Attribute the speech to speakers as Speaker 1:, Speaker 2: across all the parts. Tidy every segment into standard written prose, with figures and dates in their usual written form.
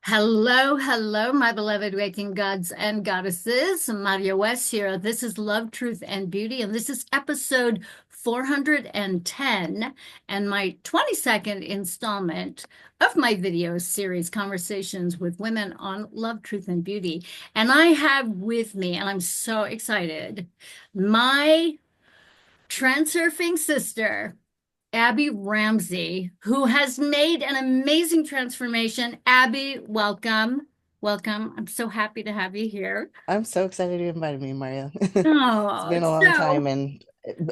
Speaker 1: Hello, hello, my beloved waking gods and goddesses. Maria West here. This is Love, Truth, and Beauty, and this is episode 410 and my 22nd installment of my video series, Conversations with Women on Love, Truth, and Beauty. And I have with me, and I'm so excited, my transurfing sister. Abbie Ramsey, who has made an amazing transformation. Abbie, welcome. Welcome. I'm so happy to have you here.
Speaker 2: I'm so excited you invited me, Maria. It's
Speaker 1: Oh,
Speaker 2: been a long time
Speaker 1: so
Speaker 2: and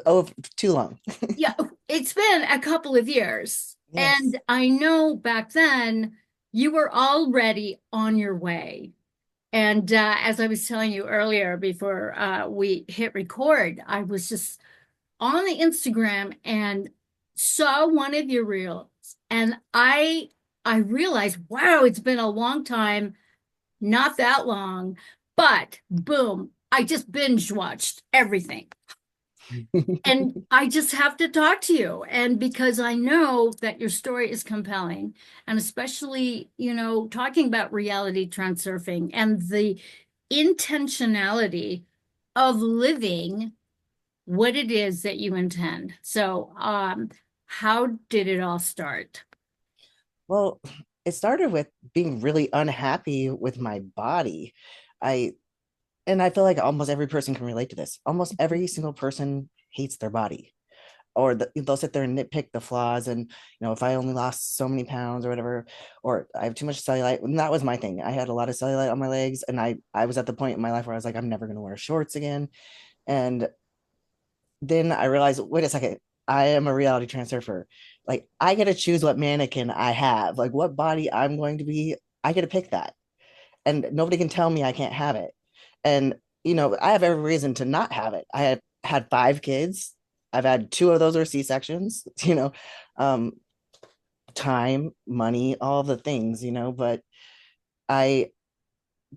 Speaker 2: oh, too long.
Speaker 1: yeah, it's been a couple of years.
Speaker 2: Yes.
Speaker 1: And I know back then you were already on your way. And as I was telling you earlier before we hit record, I was just on the Instagram and saw one of your reels, and I realized, wow, it's been a long time, not that long, but boom, I just binge watched everything. And I just have to talk to you. And because I know that your story is compelling, and especially, talking about reality transurfing and the intentionality of living what it is that you intend. So, how did it all start?
Speaker 2: Well, it started with being really unhappy with my body. I I feel like almost every person can relate to this. Almost every single person hates their body. Or they'll sit there and nitpick the flaws and if I only lost so many pounds or whatever, or I have too much cellulite. And that was my thing. I had a lot of cellulite on my legs, and I was at the point in my life where I was like, I'm never going to wear shorts again. And then I realized, wait a second, I am a reality transurfer. Like, I get to choose what mannequin I have, like what body I'm going to be. I get to pick that, and nobody can tell me I can't have it. And I have every reason to not have it. I have had 5 kids. I've had two of those are C-sections. Um, time, money, all the things. But I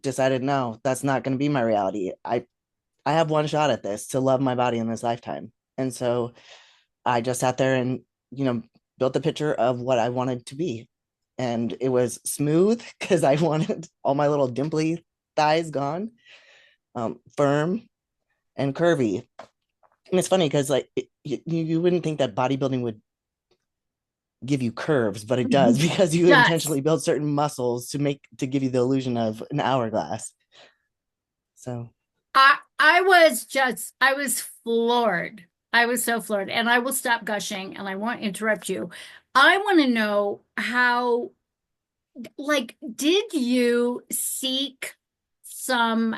Speaker 2: decided no, that's not going to be my reality. I have one shot at this to love my body in this lifetime, and so I just sat there and, you know, built a picture of what I wanted to be. And it was smooth because I wanted all my little dimply thighs gone, firm and curvy. And it's funny because, like, you wouldn't think that bodybuilding would give you curves, but it does because you
Speaker 1: Yes,
Speaker 2: intentionally build certain muscles to give you the illusion of an hourglass. So
Speaker 1: I was floored. I was so floored, and I will stop gushing, and I won't interrupt you. I want to know how, like, did you seek some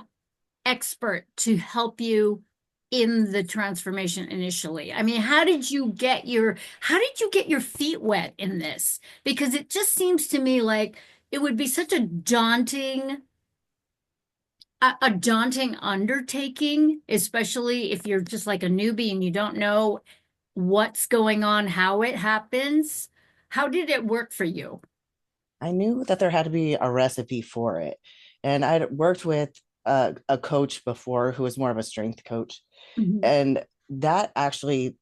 Speaker 1: expert to help you in the transformation initially? I mean, how did you get your feet wet in this? Because it just seems to me like it would be such a daunting undertaking, especially if you're just like a newbie and you don't know what's going on, how it happens. How did it work for you?
Speaker 2: I knew that there had to be a recipe for it. And I'd worked with a coach before who was more of a strength coach.
Speaker 1: Mhm.
Speaker 2: And that actually,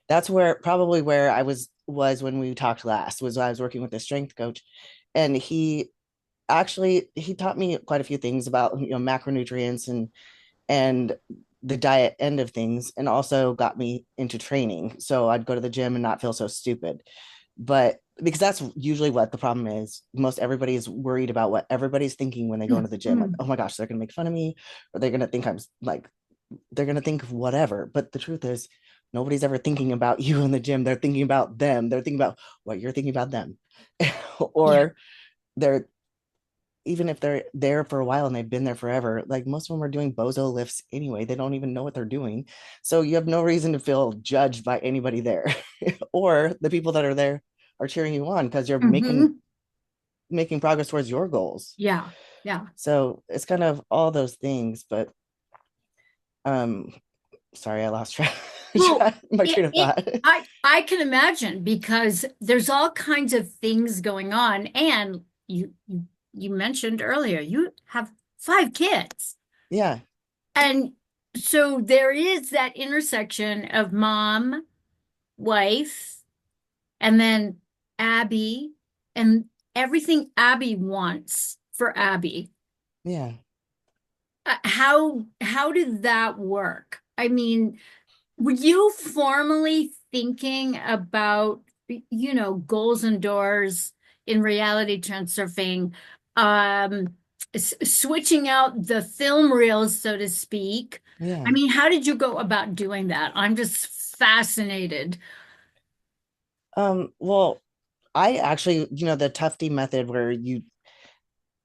Speaker 2: that's where I was when we talked last, was I was working with a strength coach. And he taught me quite a few things about, macronutrients and the diet end of things, and also got me into training. So I'd go to the gym and not feel so stupid. But because that's usually what the problem is, most everybody is worried about what everybody's thinking when they go into the gym. Like, oh my gosh, they're going to make fun of me, or they're going to think I'm like, they're going to think of whatever. But the truth is, nobody's ever thinking about you in the gym. They're thinking about them. They're thinking about what you're thinking about them.
Speaker 1: Yeah.
Speaker 2: Or they're, even if they're there for a while and they've been there forever, like most of them are doing bozo lifts anyway. They don't even know what they're doing. So you have no reason to feel judged by anybody there. Or the people that are there are cheering you on because you're
Speaker 1: Hmm.
Speaker 2: making progress towards your goals.
Speaker 1: Yeah. Yeah.
Speaker 2: So it's kind of all those things. But um sorry, I lost track,
Speaker 1: Well,
Speaker 2: my train of thought.
Speaker 1: I can imagine because there's all kinds of things going on, and you mentioned earlier you have 5 kids,
Speaker 2: Yeah.
Speaker 1: and so there is that intersection of mom, wife, and then Abby, and everything Abbie wants for Abbie.
Speaker 2: Yeah.
Speaker 1: How did that work? I mean, were you formally thinking about, goals and doors in reality transurfing, um, switching out the film reels, so to speak? I
Speaker 2: Yeah.
Speaker 1: mean, how did you go about doing that? I'm just fascinated.
Speaker 2: Well, I actually, the Tufty method where you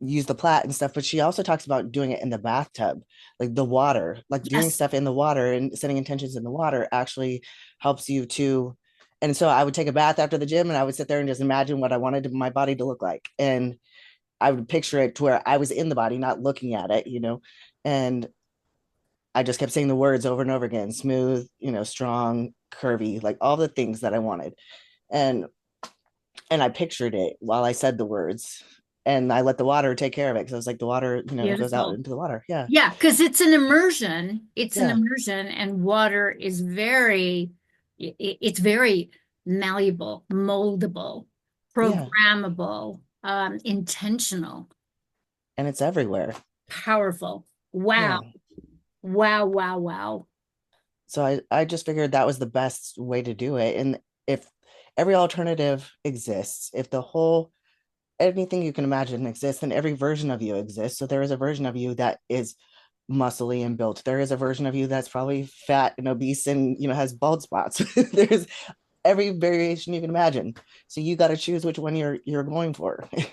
Speaker 2: use the plait and stuff, but she also talks about doing it in the bathtub, like the water, like doing
Speaker 1: Yes,
Speaker 2: stuff in the water and setting intentions in the water actually helps you to. And so I would take a bath after the gym and I would sit there and just imagine what I wanted my body to look like. And I would picture it to where I was in the body, not looking at it, and I just kept saying the words over and over again, smooth, strong, curvy, like all the things that I wanted. And I pictured it while I said the words. And I let the water take care of it because I was like, the water, goes out
Speaker 1: beautiful.
Speaker 2: into the water. Yeah.
Speaker 1: Yeah, because it's an immersion. It's an
Speaker 2: Yeah.
Speaker 1: immersion, and water is it's very malleable, moldable,
Speaker 2: Yeah.
Speaker 1: programmable, intentional,
Speaker 2: And it's everywhere.
Speaker 1: powerful. Wow,
Speaker 2: Yeah.
Speaker 1: wow, wow, wow.
Speaker 2: So I just figured that was the best way to do it. And if every alternative exists, if the whole anything you can imagine exists, then every version of you exists. So there is a version of you that is muscly and built. There is a version of you that's probably fat and obese and has bald spots. There's every variation you can imagine. So you got to choose which one you're going for. And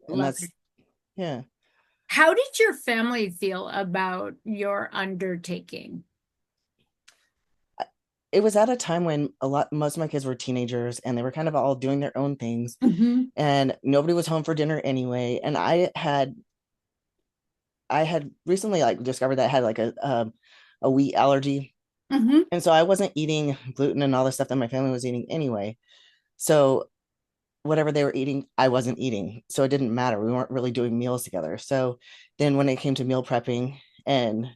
Speaker 1: Love
Speaker 2: that's
Speaker 1: it.
Speaker 2: yeah.
Speaker 1: How did your family feel about your undertaking?
Speaker 2: It was at a time when most of my kids were teenagers and they were kind of all doing their own things
Speaker 1: Hmm.
Speaker 2: and nobody was home for dinner anyway. And I had recently like discovered that I had like a wheat allergy.
Speaker 1: Hmm.
Speaker 2: And so I wasn't eating gluten and all the stuff that my family was eating anyway. So whatever they were eating, I wasn't eating. So it didn't matter. We weren't really doing meals together. So then when it came to meal prepping and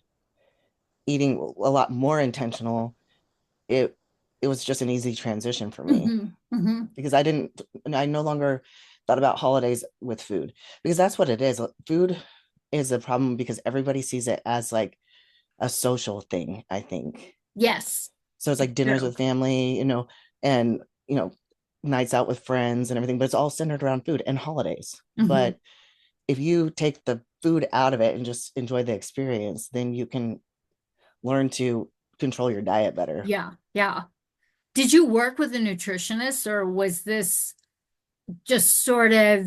Speaker 2: eating a lot more intentional, it it was just an easy transition for me
Speaker 1: Hmm. Hmm.
Speaker 2: because I no longer thought about holidays with food because that's what it is. Food is a problem because everybody sees it as like a social thing, I think.
Speaker 1: Yes,
Speaker 2: So it's
Speaker 1: it's
Speaker 2: like dinners
Speaker 1: true.
Speaker 2: with family, and nights out with friends and everything, but it's all centered around food and holidays.
Speaker 1: Hmm.
Speaker 2: But if you take the food out of it and just enjoy the experience, then you can learn to control your diet better.
Speaker 1: Yeah, yeah. Did you work with a nutritionist, or was this just sort of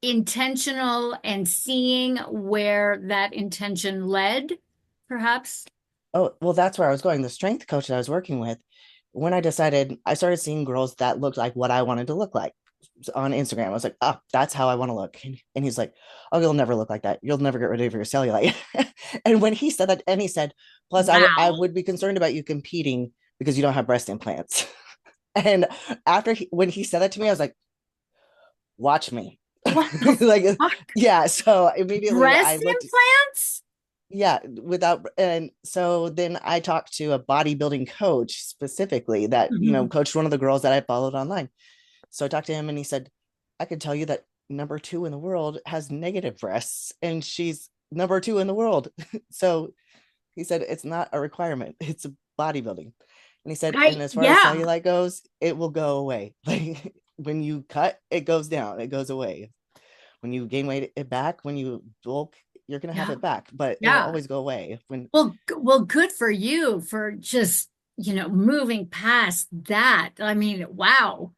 Speaker 1: intentional and seeing where that intention led, perhaps?
Speaker 2: Oh, well, that's where I was going. The strength coach that I was working with, when I decided, I started seeing girls that looked like what I wanted to look like on Instagram. I was like, oh, that's how I want to look. And he's like, oh, you'll never look like that. You'll never get rid of your cellulite. And when he said that, and he said, plus, I
Speaker 1: Wow.
Speaker 2: would be concerned about you competing because you don't have breast implants. And when he said that to me, I was like, watch me.
Speaker 1: What the
Speaker 2: Like,
Speaker 1: fuck?
Speaker 2: yeah. So immediately I
Speaker 1: Breast
Speaker 2: looked,
Speaker 1: implants?
Speaker 2: yeah, without, and so then I talked to a bodybuilding coach specifically that
Speaker 1: Mhm.
Speaker 2: coached one of the girls that I followed online. So I talked to him and he said, I could tell you that number two in the world has negative breasts and she's number two in the world. So he said it's not a requirement, it's a bodybuilding. And he said, and as far as
Speaker 1: Yeah,
Speaker 2: cellulite goes, it will go away. Like when you cut, it goes down, it goes away. When you gain weight it back, when you bulk, you're gonna have
Speaker 1: yeah,
Speaker 2: it back, but it'll
Speaker 1: yeah.
Speaker 2: always go away. When
Speaker 1: Well, good for you for just, moving past that. I mean, wow.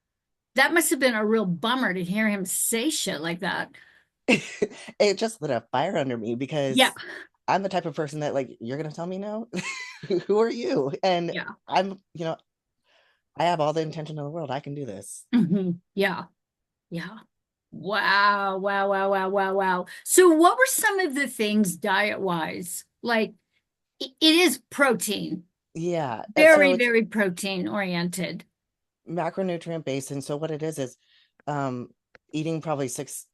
Speaker 1: That must have been a real bummer to hear him say shit like that.
Speaker 2: it just lit a fire under me
Speaker 1: Yeah,
Speaker 2: because I'm the type of person that like you're gonna tell me no. Who are you? And
Speaker 1: yeah.
Speaker 2: I'm, I have all the intention in the world. I can do this.
Speaker 1: Yeah, yeah. Wow, wow, wow, wow, wow, wow. So what were some of the things diet-wise? Like it is protein,
Speaker 2: Yeah. So
Speaker 1: very,
Speaker 2: it's
Speaker 1: very protein oriented.
Speaker 2: macronutrient based. And so what it is um eating probably six.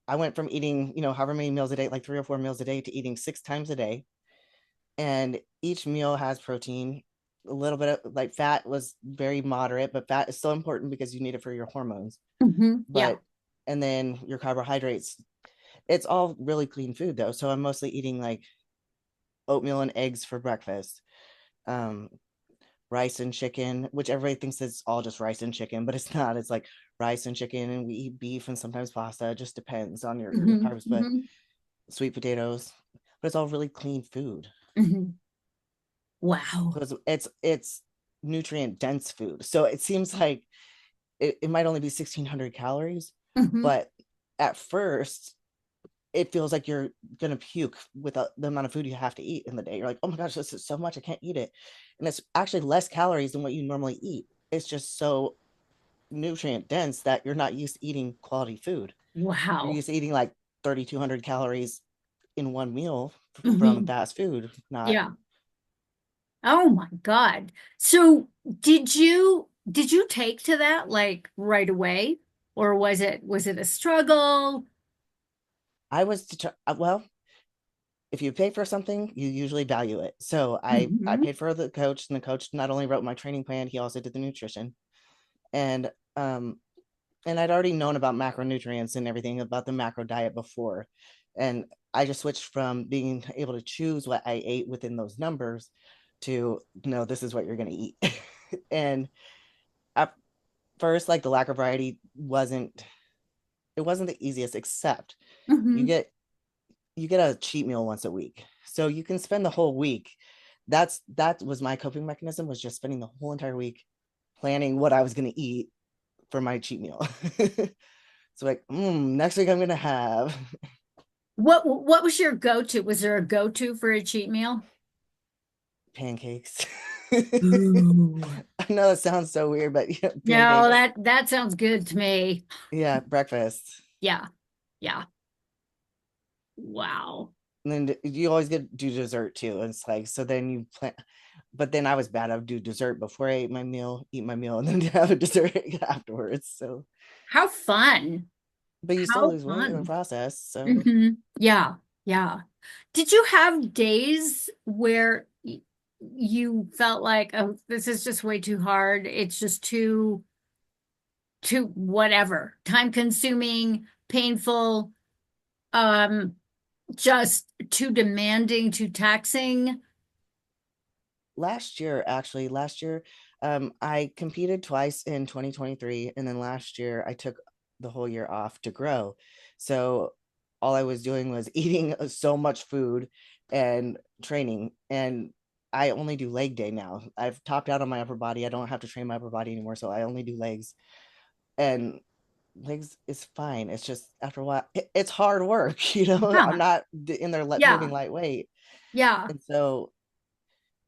Speaker 2: I went from eating, however many meals a day, like 3 or 4 meals a day, to eating 6 times a day. And each meal has protein. A little bit of like fat was very moderate, but fat is still important because you need it for your hormones.
Speaker 1: Hmm. Yeah.
Speaker 2: But and then your carbohydrates. It's all really clean food though. So I'm mostly eating like oatmeal and eggs for breakfast. Um, Rice and chicken, which everybody thinks it's all just rice and chicken, but it's not. It's like rice and chicken, and we eat beef and sometimes pasta. It just depends on your
Speaker 1: Hmm.
Speaker 2: carbs, but
Speaker 1: Hmm.
Speaker 2: sweet potatoes. But it's all really clean food.
Speaker 1: Hmm.
Speaker 2: So
Speaker 1: Wow.
Speaker 2: it's nutrient dense food. So it seems like it might only be 1,600 calories,
Speaker 1: Hmm.
Speaker 2: but at first it feels like you're gonna puke with the amount of food you have to eat in the day. You're like, oh my gosh, this is so much, I can't eat it. And it's actually less calories than what you normally eat. It's just so nutrient dense that you're not used to eating quality food. You're
Speaker 1: Wow.
Speaker 2: used to eating like 3,200 calories in one meal from
Speaker 1: Hmm.
Speaker 2: fast food, not.
Speaker 1: Yeah. Oh my God. So did you take to that like right away? Or was it a struggle?
Speaker 2: I was well, if you pay for something, you usually value it. So I
Speaker 1: Hmm.
Speaker 2: paid for the coach, and the coach not only wrote my training plan, he also did the nutrition. And and I'd already known about macronutrients and everything about the macro diet before. And I just switched from being able to choose what I ate within those numbers to no, this is what you're going to eat. And at first, like the lack of variety wasn't the easiest, except you
Speaker 1: Hmm.
Speaker 2: get you get a cheat meal once a week. So you can spend the whole week. That was my coping mechanism, was just spending the whole entire week planning what I was going to eat for my cheat meal. So like, next week I'm gonna have
Speaker 1: What was your go-to? Was there a go-to for a cheat meal?
Speaker 2: pancakes.
Speaker 1: Ooh.
Speaker 2: I know it sounds so weird, but yeah,
Speaker 1: No,
Speaker 2: pancakes.
Speaker 1: that sounds good to me.
Speaker 2: Yeah, breakfast.
Speaker 1: Yeah. Yeah. Wow.
Speaker 2: And then you always get do dessert too. And it's like, so then you plan, but then I was bad. I would do dessert before I ate my meal, eat my meal, and then have a dessert afterwards. So,
Speaker 1: How fun.
Speaker 2: but you still
Speaker 1: How
Speaker 2: lose weight in the
Speaker 1: fun.
Speaker 2: process. So
Speaker 1: Hmm. Yeah. Yeah. Did you have days where you felt like, oh, this is just way too hard. It's just too whatever, time consuming, painful, um, just too demanding, too taxing?
Speaker 2: last year, I competed twice in 2023, and then last year I took the whole year off to grow. So all I was doing was eating so much food and training. And I only do leg day now. I've topped out on my upper body. I don't have to train my upper body anymore, so I only do legs. And legs is fine. It's just after a while, it's hard work. I'm
Speaker 1: Yeah.
Speaker 2: not in there moving
Speaker 1: Yeah.
Speaker 2: lightweight,
Speaker 1: Yeah.
Speaker 2: and so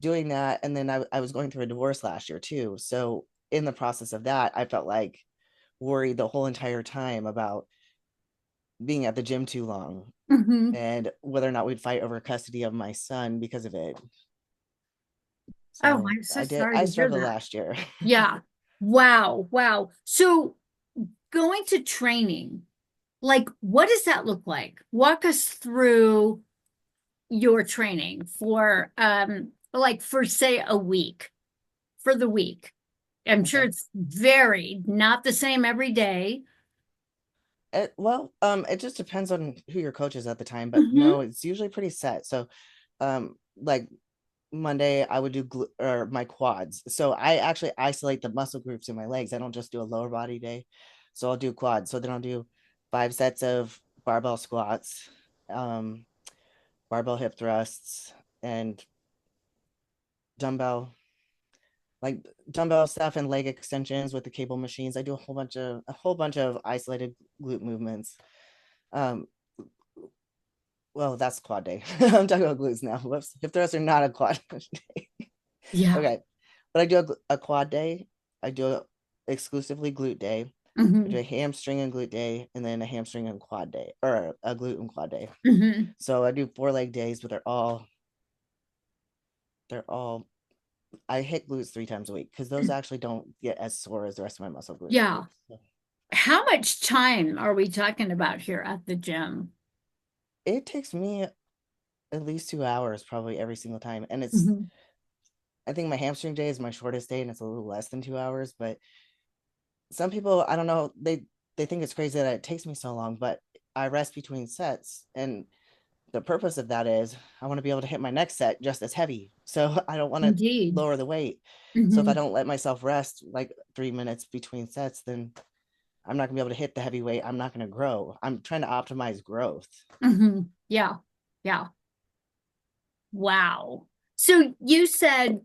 Speaker 2: doing that. And then I was going through a divorce last year too. So in the process of that, I felt like worried the whole entire time about being at the gym too long
Speaker 1: Hmm.
Speaker 2: and whether or not we'd fight over custody of my son because of it.
Speaker 1: Oh,
Speaker 2: So
Speaker 1: I'm so sorry
Speaker 2: I
Speaker 1: to hear
Speaker 2: struggled
Speaker 1: that.
Speaker 2: last year.
Speaker 1: Yeah. Wow. Wow. So going to training, like, what does that look like? Walk us through your training for, like, for say a week, for the week. I'm sure
Speaker 2: Okay.
Speaker 1: it's varied, not the same every day.
Speaker 2: It just depends on who your coach is at the time, but
Speaker 1: Hmm.
Speaker 2: no, it's usually pretty set. So, like Monday, I would do or my quads. So I actually isolate the muscle groups in my legs. I don't just do a lower body day. So I'll do quads. So then I'll do 5 sets of barbell squats, um, barbell hip thrusts, and dumbbell like dumbbell stuff and leg extensions with the cable machines. I do a whole bunch of isolated glute movements. Um, well, that's quad day. I'm talking about glutes now. Whoops. Hip thrusts are not a quad day.
Speaker 1: Yeah.
Speaker 2: Okay. But I do a quad day. I do exclusively glute day. I do
Speaker 1: Hmm.
Speaker 2: a hamstring and glute day, and then a hamstring and quad day, or a glute and quad day.
Speaker 1: Hmm.
Speaker 2: So I do 4 leg days, but they're all I hit glutes 3 times a week because those actually don't get as sore as the rest of my muscle
Speaker 1: Yeah.
Speaker 2: groups. So
Speaker 1: How much time are we talking about here at the gym?
Speaker 2: it takes me at least 2 hours probably every single time. And
Speaker 1: Hmm.
Speaker 2: I think my hamstring day is my shortest day and it's a little less than 2 hours. But some people, I don't know, they think it's crazy that it takes me so long, but I rest between sets, and the purpose of that is I want to be able to hit my next set just as heavy. So I don't want to
Speaker 1: Indeed.
Speaker 2: lower the weight. So if I
Speaker 1: Hmm.
Speaker 2: don't let myself rest like 3 minutes between sets, then I'm not gonna be able to hit the heavy weight. I'm not gonna grow. I'm trying to optimize growth.
Speaker 1: Hmm. Yeah. Yeah. Wow. So you said,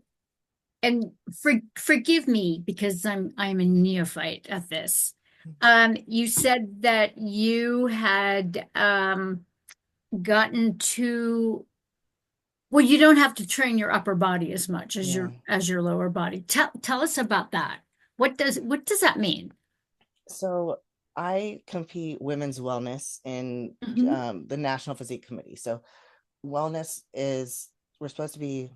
Speaker 1: and forgive me because I'm a neophyte at this. You said that you had gotten to, well, you don't have to train your upper body as much as
Speaker 2: Yeah.
Speaker 1: your lower body. Tell us about that. What does that mean?
Speaker 2: So I compete women's wellness in
Speaker 1: Hmm.
Speaker 2: the National Physique Committee. So wellness is we're supposed to be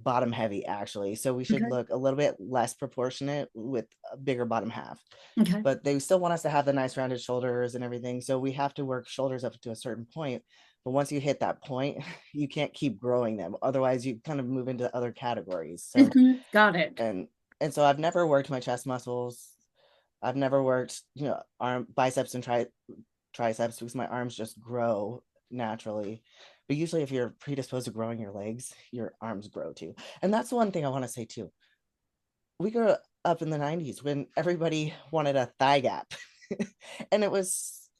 Speaker 2: bottom heavy actually. So we should
Speaker 1: Okay.
Speaker 2: look a little bit less proportionate with a bigger bottom half.
Speaker 1: Okay.
Speaker 2: But they still want us to have the nice rounded shoulders and everything. So we have to work shoulders up to a certain point. But once you hit that point, you can't keep growing them. Otherwise, you kind of move into other categories. So
Speaker 1: Hmm. Got it.
Speaker 2: and and so I've never worked my chest muscles. I've never worked, arm biceps and triceps because my arms just grow naturally. But usually, if you're predisposed to growing your legs, your arms grow too. And that's one thing I want to say too. We grew up in the 90s when everybody wanted a thigh gap. And it was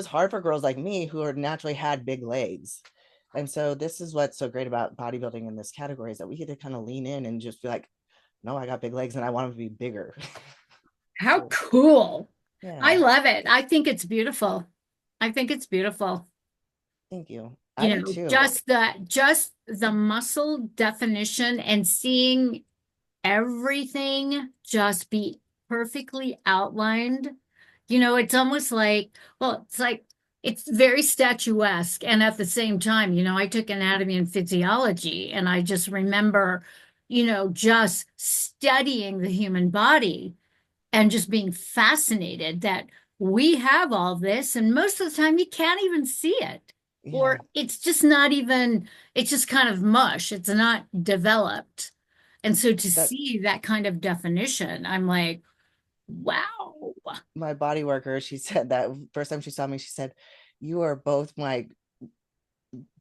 Speaker 2: hard for girls like me who are naturally had big legs. And so this is what's so great about bodybuilding in this category is that we get to kind of lean in and just be like, no, I got big legs and I want them to be bigger.
Speaker 1: How
Speaker 2: So
Speaker 1: cool. I
Speaker 2: yeah,
Speaker 1: love it. I think it's beautiful. I think it's beautiful.
Speaker 2: thank you. I do too.
Speaker 1: Just the muscle definition and seeing everything just be perfectly outlined. It's almost like, well, it's very statuesque. And at the same time, I took anatomy and physiology, and I just remember, just studying the human body and just being fascinated that we have all this, and most of the time you can't even see it.
Speaker 2: Yeah,
Speaker 1: Or it's just not even, it's just kind of mush. It's not developed. And so to
Speaker 2: that
Speaker 1: see that kind of definition, I'm like, wow.
Speaker 2: my body worker, she said that first time she saw me, she said, "You are both my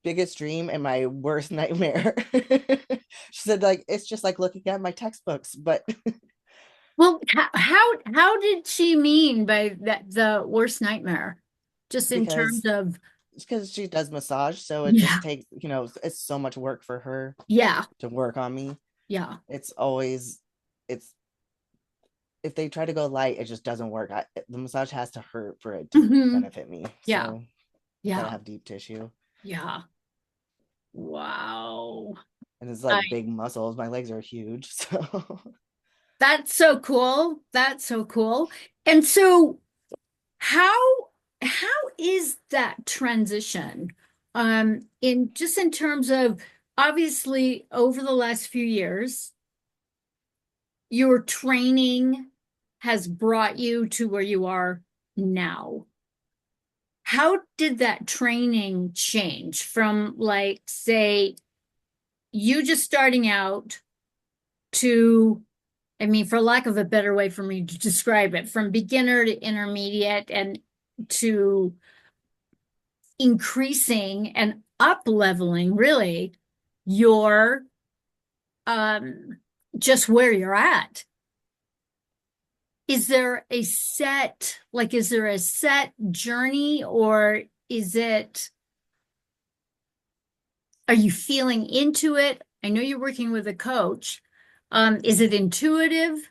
Speaker 2: biggest dream and my worst nightmare." She said, like, it's just like looking at my textbooks, but
Speaker 1: Well, how did she mean by that the worst nightmare? Just in terms
Speaker 2: because
Speaker 1: of,
Speaker 2: she does massage, so it just
Speaker 1: yeah,
Speaker 2: takes, it's so much work for her
Speaker 1: yeah,
Speaker 2: to work on me.
Speaker 1: yeah.
Speaker 2: It's always, it's if they try to go light, it just doesn't work. The massage has to hurt for it to
Speaker 1: Hmm.
Speaker 2: benefit me.
Speaker 1: Yeah,
Speaker 2: So gotta
Speaker 1: yeah,
Speaker 2: have deep tissue.
Speaker 1: yeah. Wow.
Speaker 2: And it's
Speaker 1: I
Speaker 2: like big muscles. My legs are huge. So
Speaker 1: That's so cool. That's so cool. And so how how is that transition? In terms of, obviously, over the last few years, your training has brought you to where you are now. How did that training change from, like, say, you just starting out to, I mean, for lack of a better way for me to describe it, from beginner to intermediate and to increasing and up leveling really your um just where you're at? Is there a set journey, or is it, are you feeling into it? I know you're working with a coach. Is it intuitive?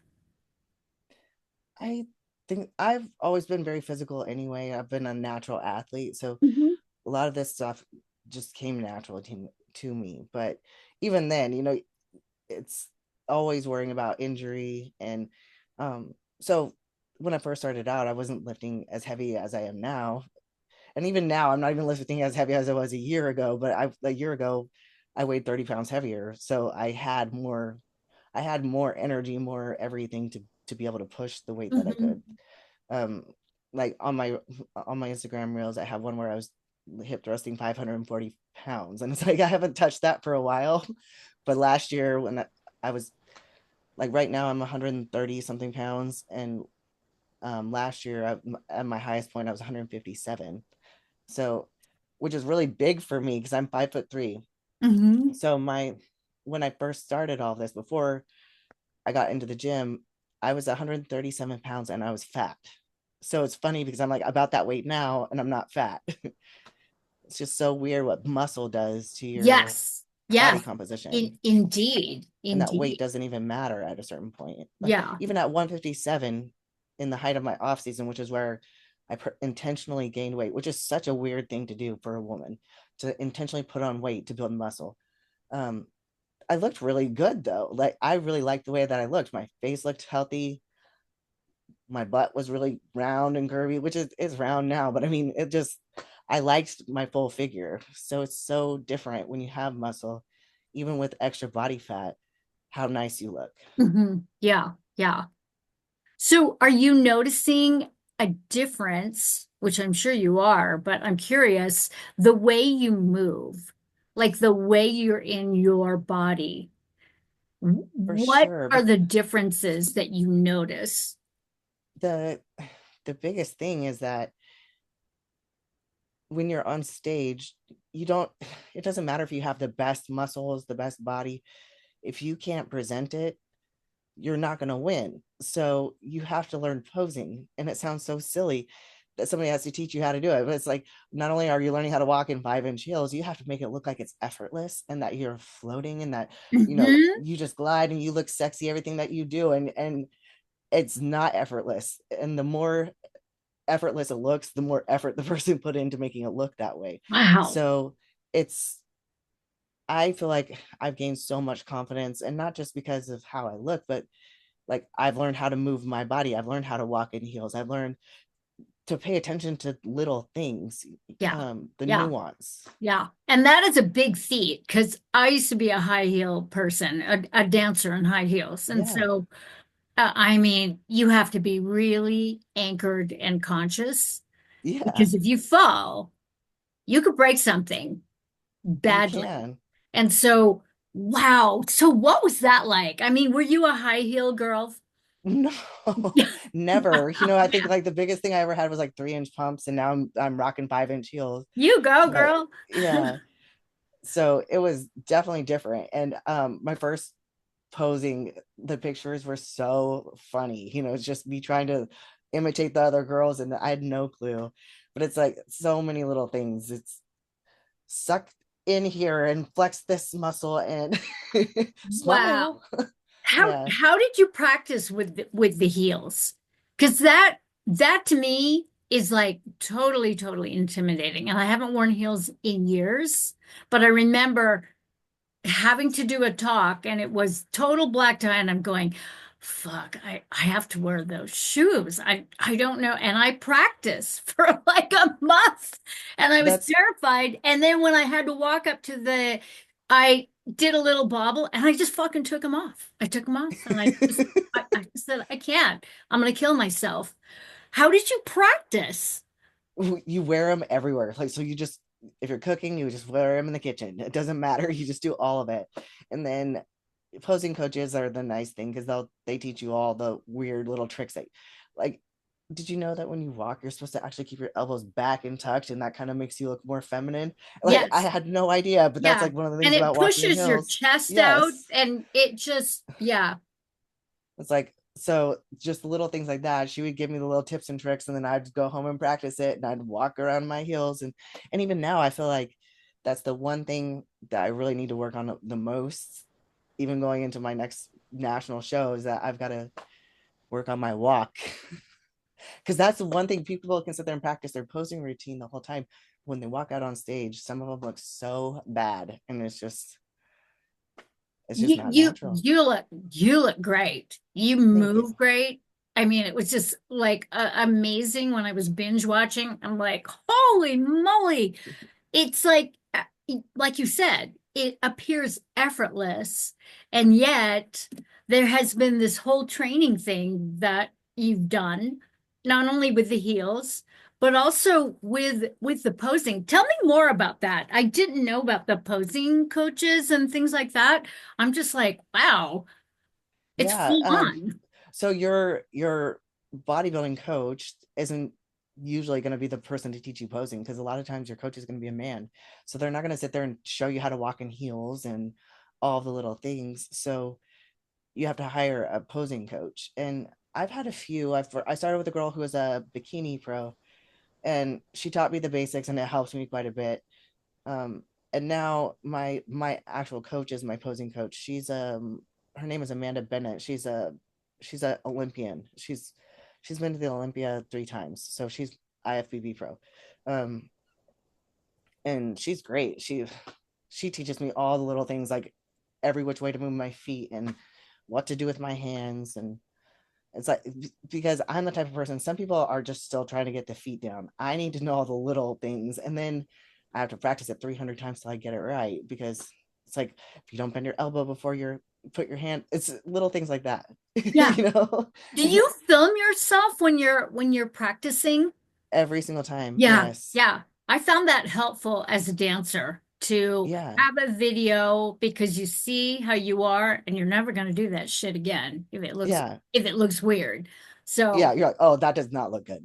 Speaker 2: I think I've always been very physical anyway. I've been a natural athlete. So
Speaker 1: Mhm.
Speaker 2: a lot of this stuff just came natural to me. But even then, it's always worrying about injury. And so when I first started out, I wasn't lifting as heavy as I am now. And even now, I'm not even lifting as heavy as I was a year ago. But a year ago, I weighed 30 pounds heavier. So I had more energy, more everything to be able to push the weight that I
Speaker 1: Mhm.
Speaker 2: could. Um, like on my Instagram reels, I have one where I was hip thrusting 540 pounds, and it's like I haven't touched that for a while. But last year when I was like right now I'm 130 something pounds, and Last year, at my highest point, I was 157. So, which is really big for me because I'm 5'3".
Speaker 1: Hmm.
Speaker 2: So when I first started all this, before I got into the gym, I was 137 pounds and I was fat. So it's funny because I'm like about that weight now and I'm not fat. It's just so weird what muscle does to your
Speaker 1: Yes.
Speaker 2: body
Speaker 1: Yes.
Speaker 2: composition.
Speaker 1: Indeed.
Speaker 2: And that weight
Speaker 1: Indeed.
Speaker 2: doesn't even matter at a certain point. Like
Speaker 1: Yeah.
Speaker 2: even at 157 in the height of my off season, which is where I intentionally gained weight, which is such a weird thing to do for a woman, to intentionally put on weight to build muscle. Um, I looked really good though. Like I really liked the way that I looked. My face looked healthy. My butt was really round and curvy, which is round now, but I mean, it just I liked my full figure. So it's so different when you have muscle, even with extra body fat, how nice you look.
Speaker 1: Hmm. Yeah. Yeah. So are you noticing a difference, which I'm sure you are, but I'm curious, the way you move, like the way you're in your body?
Speaker 2: For
Speaker 1: What
Speaker 2: sure.
Speaker 1: are
Speaker 2: But
Speaker 1: the differences that you notice?
Speaker 2: the the biggest thing is that when you're on stage, you don't it doesn't matter if you have the best muscles, the best body. If you can't present it, you're not going to win. So you have to learn posing. And it sounds so silly that somebody has to teach you how to do it. But it's like, not only are you learning how to walk in 5-inch heels, you have to make it look like it's effortless and that you're floating and that,
Speaker 1: Hmm.
Speaker 2: you just glide and you look sexy, everything that you do. And it's not effortless. And the more effortless it looks, the more effort the person put into making it look that way.
Speaker 1: Wow.
Speaker 2: So it's, I feel like I've gained so much confidence, and not just because of how I look, but like I've learned how to move my body. I've learned how to walk in heels. I've learned to pay attention to little things,
Speaker 1: Yeah.
Speaker 2: the
Speaker 1: Yeah.
Speaker 2: nuance.
Speaker 1: Yeah. And that is a big feat because I used to be a high heel person, a dancer in high heels. And
Speaker 2: Yeah,
Speaker 1: so, I mean, you have to be really anchored and conscious
Speaker 2: yeah,
Speaker 1: because if you fall, you could break something
Speaker 2: you
Speaker 1: badly.
Speaker 2: can.
Speaker 1: And so, wow. So, what was that like? I mean, were you a high heel girl?
Speaker 2: No, never. I think like the biggest thing I ever had was like 3-inch pumps, and now I'm rocking 5-inch heels.
Speaker 1: You go,
Speaker 2: But
Speaker 1: girl.
Speaker 2: yeah, so it was definitely different. And my first posing, the pictures were so funny. It's just me trying to imitate the other girls, and I had no clue. But it's like so many little things. It's suck in here and flex this muscle and
Speaker 1: Wow.
Speaker 2: smile.
Speaker 1: How
Speaker 2: Yeah,
Speaker 1: how did you practice with the heels? Because that to me is like totally intimidating. And I haven't worn heels in years, but I remember having to do a talk and it was total black tie and I'm going, fuck, I have to wear those shoes. I don't know. And I practiced for like a month and I was
Speaker 2: that's
Speaker 1: terrified. And then when I had to walk up to I did a little bobble and I just fucking took them off. I took them off and I said, I can't. I'm gonna kill myself. How did you practice?
Speaker 2: you wear them everywhere. Like, so you just, if you're cooking, you just wear them in the kitchen. It doesn't matter. You just do all of it. And then posing coaches are the nice thing because they teach you all the weird little tricks that, like, did you know that when you walk, you're supposed to actually keep your elbows back and tucked, and that kind of makes you look more feminine? Like, I
Speaker 1: Yes.
Speaker 2: had no idea, but that's
Speaker 1: Yeah.
Speaker 2: like one of the
Speaker 1: And
Speaker 2: things
Speaker 1: it
Speaker 2: about walking in
Speaker 1: pushes your
Speaker 2: heels.
Speaker 1: chest out
Speaker 2: Yes.
Speaker 1: and it just, yeah.
Speaker 2: It's like, so just little things like that. She would give me the little tips and tricks, and then I'd go home and practice it, and I'd walk around my heels. And even now, I feel like that's the one thing that I really need to work on the most, even going into my next national show, is that I've got to work on my walk. Because that's the one thing, people can sit there and practice their posing routine the whole time. When they walk out on stage, some of them look so bad, and it's just
Speaker 1: You
Speaker 2: not
Speaker 1: you
Speaker 2: natural.
Speaker 1: you look great. You
Speaker 2: Thank you.
Speaker 1: move great. I mean, it was just like amazing when I was binge watching. I'm like, holy moly. It's like you said, it appears effortless, and yet there has been this whole training thing that you've done, not only with the heels, but also with the posing. Tell me more about that. I didn't know about the posing coaches and things like that. I'm just like, wow, it's
Speaker 2: Yeah.
Speaker 1: full on.
Speaker 2: So you're bodybuilding coach isn't usually going to be the person to teach you posing, because a lot of times your coach is going to be a man. So they're not going to sit there and show you how to walk in heels and all the little things. So you have to hire a posing coach. And I've had a few. I started with a girl who was a bikini pro, and she taught me the basics, and it helped me quite a bit. Um, and now my actual coach is my posing coach. Her name is Amanda Bennett. She's a Olympian. She's been to the Olympia 3 times, so she's IFBB pro. Um, and she's great. She teaches me all the little things, like every which way to move my feet and what to do with my hands. And it's like, because I'm the type of person, some people are just still trying to get the feet down. I need to know all the little things, and then I have to practice it 300 times till I get it right, because it's like, if you don't bend your elbow before you put your hand, it's little things like that.
Speaker 1: Yeah.
Speaker 2: you know
Speaker 1: Do you film yourself when you're practicing?
Speaker 2: every single time,
Speaker 1: Yeah,
Speaker 2: yes.
Speaker 1: yeah. I found that helpful as a dancer to
Speaker 2: Yeah,
Speaker 1: have a video because you see how you are and you're never going to do that shit again
Speaker 2: yeah,
Speaker 1: if it looks weird.
Speaker 2: yeah,
Speaker 1: So,
Speaker 2: you're like, oh, that does not look good.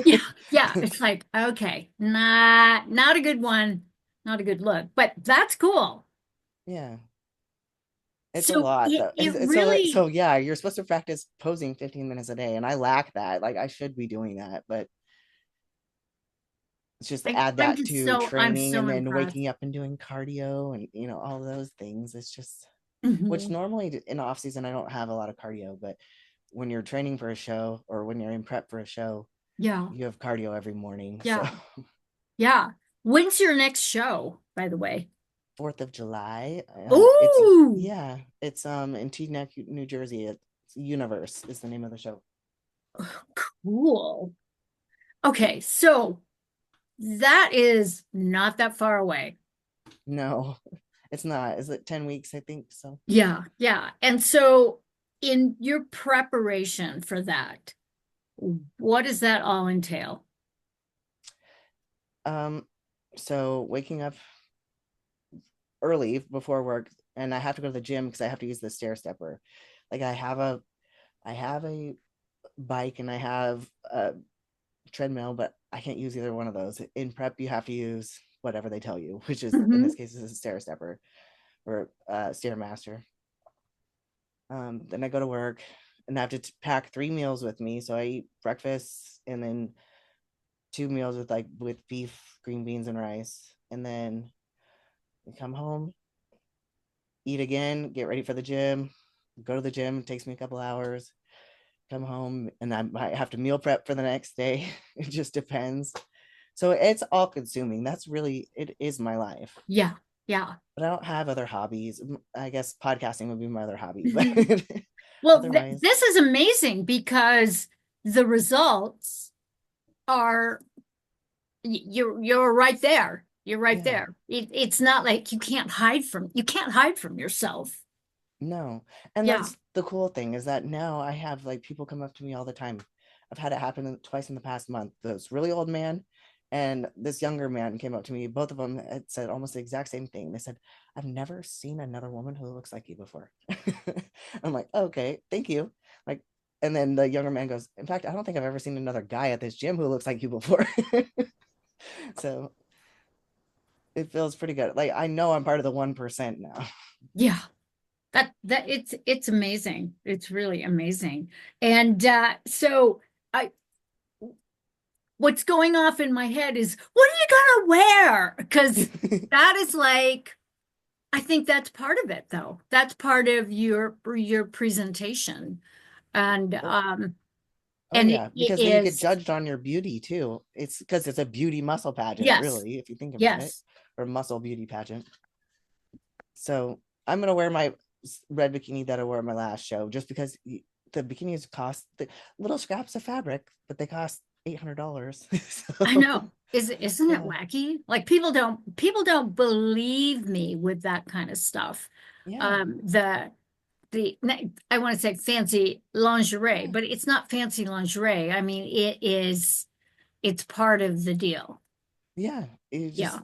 Speaker 1: yeah, yeah, it's like, okay, not a good one, not a good look, but that's cool.
Speaker 2: Yeah, it's a
Speaker 1: So
Speaker 2: lot though.
Speaker 1: it
Speaker 2: So
Speaker 1: really
Speaker 2: yeah, you're supposed to practice posing 15 minutes a day, and I lack that. Like, I should be doing that, but it's just add that to
Speaker 1: I'm
Speaker 2: training
Speaker 1: so
Speaker 2: and then
Speaker 1: impressed.
Speaker 2: waking up and doing cardio and all those things. It's just, which
Speaker 1: Hmm.
Speaker 2: normally in off season I don't have a lot of cardio, but when you're training for a show or when you're in prep for a show,
Speaker 1: Yeah,
Speaker 2: you have cardio every morning. So
Speaker 1: yeah, yeah. When's your next show, by the way?
Speaker 2: 4th of July, it's,
Speaker 1: Ooh,
Speaker 2: yeah, it's in Teaneck, New Jersey. It's Universe is the name of the show.
Speaker 1: cool. Okay, so that is not that far away.
Speaker 2: No, it's not. Is it 10 weeks? I think so.
Speaker 1: Yeah, yeah. And so in your preparation for that, what does that all entail?
Speaker 2: Um, so waking up early before work, and I have to go to the gym because I have to use the stair stepper. Like, I have a bike and I have a treadmill, but I can't use either one of those. In prep, you have to use whatever they tell you, which is in
Speaker 1: Hmm.
Speaker 2: this case is a stair stepper or stairmaster. Then I go to work and I have to pack 3 meals with me. So I eat breakfast and then 2 meals with beef, green beans, and rice. And then I come home, eat again, get ready for the gym, go to the gym. It takes me a couple hours. Come home and I might have to meal prep for the next day. It just depends. So it's all consuming. That's really, it is my life.
Speaker 1: Yeah, yeah.
Speaker 2: But I don't have other hobbies. I guess podcasting would be my other hobby, but
Speaker 1: Well,
Speaker 2: otherwise,
Speaker 1: this is amazing because the results are you're right there. You're right
Speaker 2: yeah,
Speaker 1: there. It's not like you can't hide from yourself.
Speaker 2: no. And
Speaker 1: Yeah.
Speaker 2: that's the cool thing, is that now I have like people come up to me all the time. I've had it happen twice in the past month. This really old man and this younger man came up to me. Both of them had said almost the exact same thing. They said, I've never seen another woman who looks like you before. I'm like, okay, thank you. Like, and then the younger man goes, in fact, I don't think I've ever seen another guy at this gym who looks like you before. So it feels pretty good. Like, I know I'm part of the 1% now.
Speaker 1: Yeah. That it's amazing. It's really amazing. And so I what's going off in my head is what are you gonna wear? Because that is like I think that's part of it though. That's part of your presentation. And
Speaker 2: Well, oh
Speaker 1: and
Speaker 2: yeah,
Speaker 1: it
Speaker 2: because then you get
Speaker 1: is
Speaker 2: judged on your beauty too. It's because it's a beauty muscle pageant,
Speaker 1: yes,
Speaker 2: really, if you think about it,
Speaker 1: yes.
Speaker 2: or muscle beauty pageant. So I'm gonna wear my red bikini that I wore at my last show, just because the bikinis cost the little scraps of fabric, but they cost $800.
Speaker 1: I
Speaker 2: So
Speaker 1: know. Isn't it
Speaker 2: yeah,
Speaker 1: wacky? Like people don't believe me with that kind of stuff.
Speaker 2: yeah,
Speaker 1: Um, the the I want to say fancy lingerie,
Speaker 2: yeah,
Speaker 1: but it's not fancy lingerie. I mean, it's part of the deal.
Speaker 2: yeah.
Speaker 1: Yeah.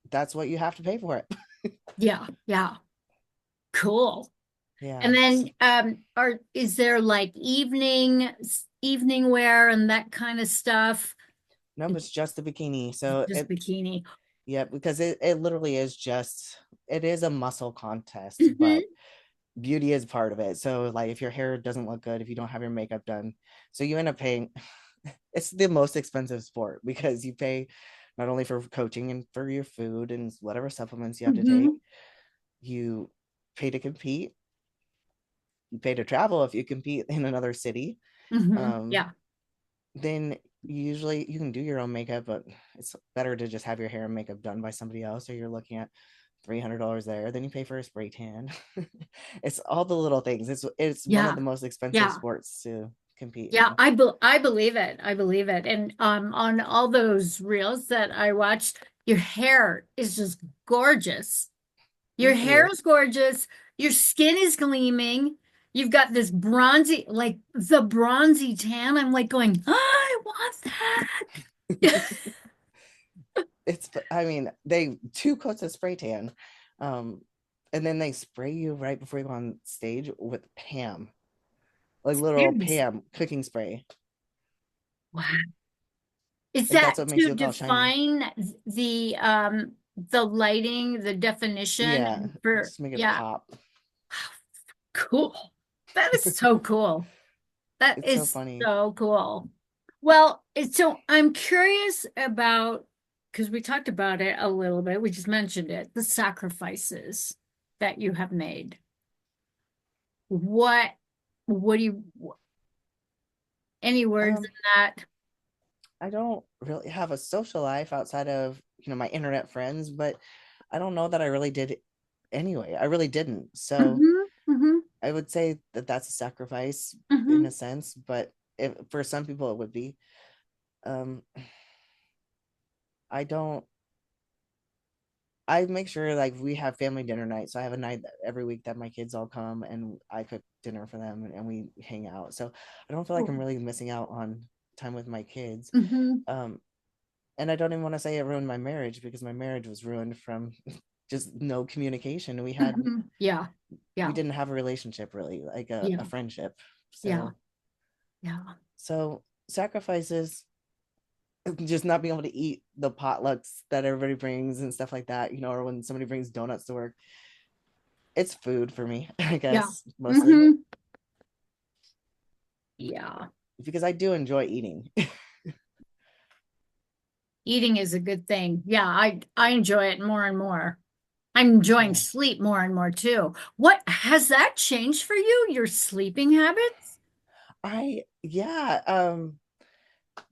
Speaker 2: That's what you have to pay for it.
Speaker 1: Yeah. Yeah. Cool.
Speaker 2: Yeah.
Speaker 1: And then is there like evening? evening wear and that kind of stuff?
Speaker 2: Nope, it's just the bikini. So
Speaker 1: Just bikini.
Speaker 2: yeah, because it literally is just, it is a muscle contest, but
Speaker 1: Hmm.
Speaker 2: beauty is part of it. So like if your hair doesn't look good, if you don't have your makeup done, so you end up paying, it's the most expensive sport because you pay not only for coaching and for your food and whatever supplements you have to take,
Speaker 1: Hmm.
Speaker 2: you pay to compete, you pay to travel if you compete in another city. Um,
Speaker 1: Yeah.
Speaker 2: then usually you can do your own makeup, but it's better to just have your hair and makeup done by somebody else, or you're looking at $300 there. Then you pay for a spray tan. It's all the little things. It's one of
Speaker 1: Yeah.
Speaker 2: the most expensive
Speaker 1: Yeah.
Speaker 2: sports to compete
Speaker 1: Yeah,
Speaker 2: in.
Speaker 1: I believe it. I believe it. And on all those reels that I watched, your hair is just gorgeous. Your
Speaker 2: Thank
Speaker 1: hair
Speaker 2: you.
Speaker 1: is gorgeous. Your skin is gleaming. You've got this bronzy, like the bronzy tan. I'm like going, "Oh, I want that."
Speaker 2: It's, I mean, they two coats of spray tan, um, and then they spray you right before you go on stage with Pam, like literal
Speaker 1: Seriously.
Speaker 2: Pam cooking spray,
Speaker 1: Wow. Is
Speaker 2: and
Speaker 1: that
Speaker 2: that's what makes
Speaker 1: to
Speaker 2: you look all shiny.
Speaker 1: define the lighting, the definition
Speaker 2: Yeah,
Speaker 1: for
Speaker 2: just make it
Speaker 1: yeah,
Speaker 2: pop.
Speaker 1: cool. That is so cool. That
Speaker 2: It's so
Speaker 1: is
Speaker 2: funny.
Speaker 1: so cool. Well, so I'm curious about, because we talked about it a little bit, we just mentioned it, the sacrifices that you have made. What, what do you, any words in
Speaker 2: Um,
Speaker 1: that?
Speaker 2: I don't really have a social life outside of, my internet friends, but I don't know that I really did anyway. I really didn't. So
Speaker 1: Hmm. Hmm.
Speaker 2: I would say that that's a sacrifice in
Speaker 1: Hmm.
Speaker 2: a sense, but if for some people it would be. Um, I don't. I make sure like we have family dinner night. So I have a night every week that my kids all come and I cook dinner for them and we hang out. So I don't feel like I'm really missing out on time with my kids.
Speaker 1: Hmm.
Speaker 2: Um, and I don't even want to say it ruined my marriage because my marriage was ruined from just no communication.
Speaker 1: Hmm. Yeah,
Speaker 2: We
Speaker 1: yeah,
Speaker 2: didn't have a relationship really, like a
Speaker 1: yeah,
Speaker 2: friendship.
Speaker 1: yeah,
Speaker 2: So
Speaker 1: yeah,
Speaker 2: sacrifices, just not being able to eat the potlucks that everybody brings and stuff like that, or when somebody brings donuts to work. It's food for me, I
Speaker 1: yeah.
Speaker 2: guess, mostly
Speaker 1: Hmm. Yeah.
Speaker 2: because I do enjoy eating.
Speaker 1: Eating is a good thing. Yeah, I enjoy it more and more. I'm enjoying
Speaker 2: Yeah.
Speaker 1: sleep more and more too. What has that changed for you, your sleeping habits?
Speaker 2: Yeah,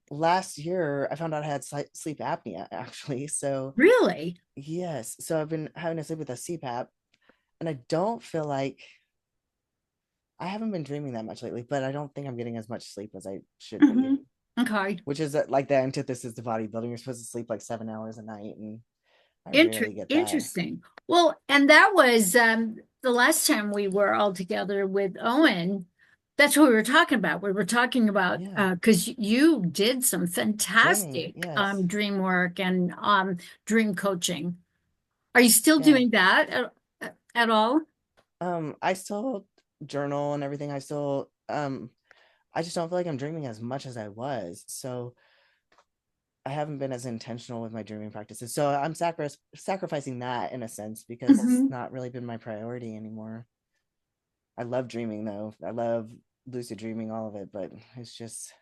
Speaker 2: last year I found out I had sleep apnea actually. So,
Speaker 1: Really?
Speaker 2: yes, so I've been having to sleep with a CPAP and I don't feel like I haven't been dreaming that much lately, but I don't think I'm getting as much sleep as I should be,
Speaker 1: Hmm. Okay.
Speaker 2: which is like the antithesis to bodybuilding. You're supposed to sleep like 7 hours a night, and I rarely get that.
Speaker 1: Interesting. Well, and that was the last time we were all together with Owen. That's what we were talking about. We were talking about
Speaker 2: Yeah,
Speaker 1: because you did some
Speaker 2: dreaming.
Speaker 1: fantastic
Speaker 2: Yes.
Speaker 1: dream work and dream coaching. Are you still
Speaker 2: Yeah.
Speaker 1: doing that at all?
Speaker 2: I still journal and everything. I just don't feel like I'm dreaming as much as I was. So I haven't been as intentional with my dreaming practices. So I'm sacrificing that in a sense because it's
Speaker 1: Hmm.
Speaker 2: not really been my priority anymore. I love dreaming though. I love lucid dreaming, all of it, but it's just,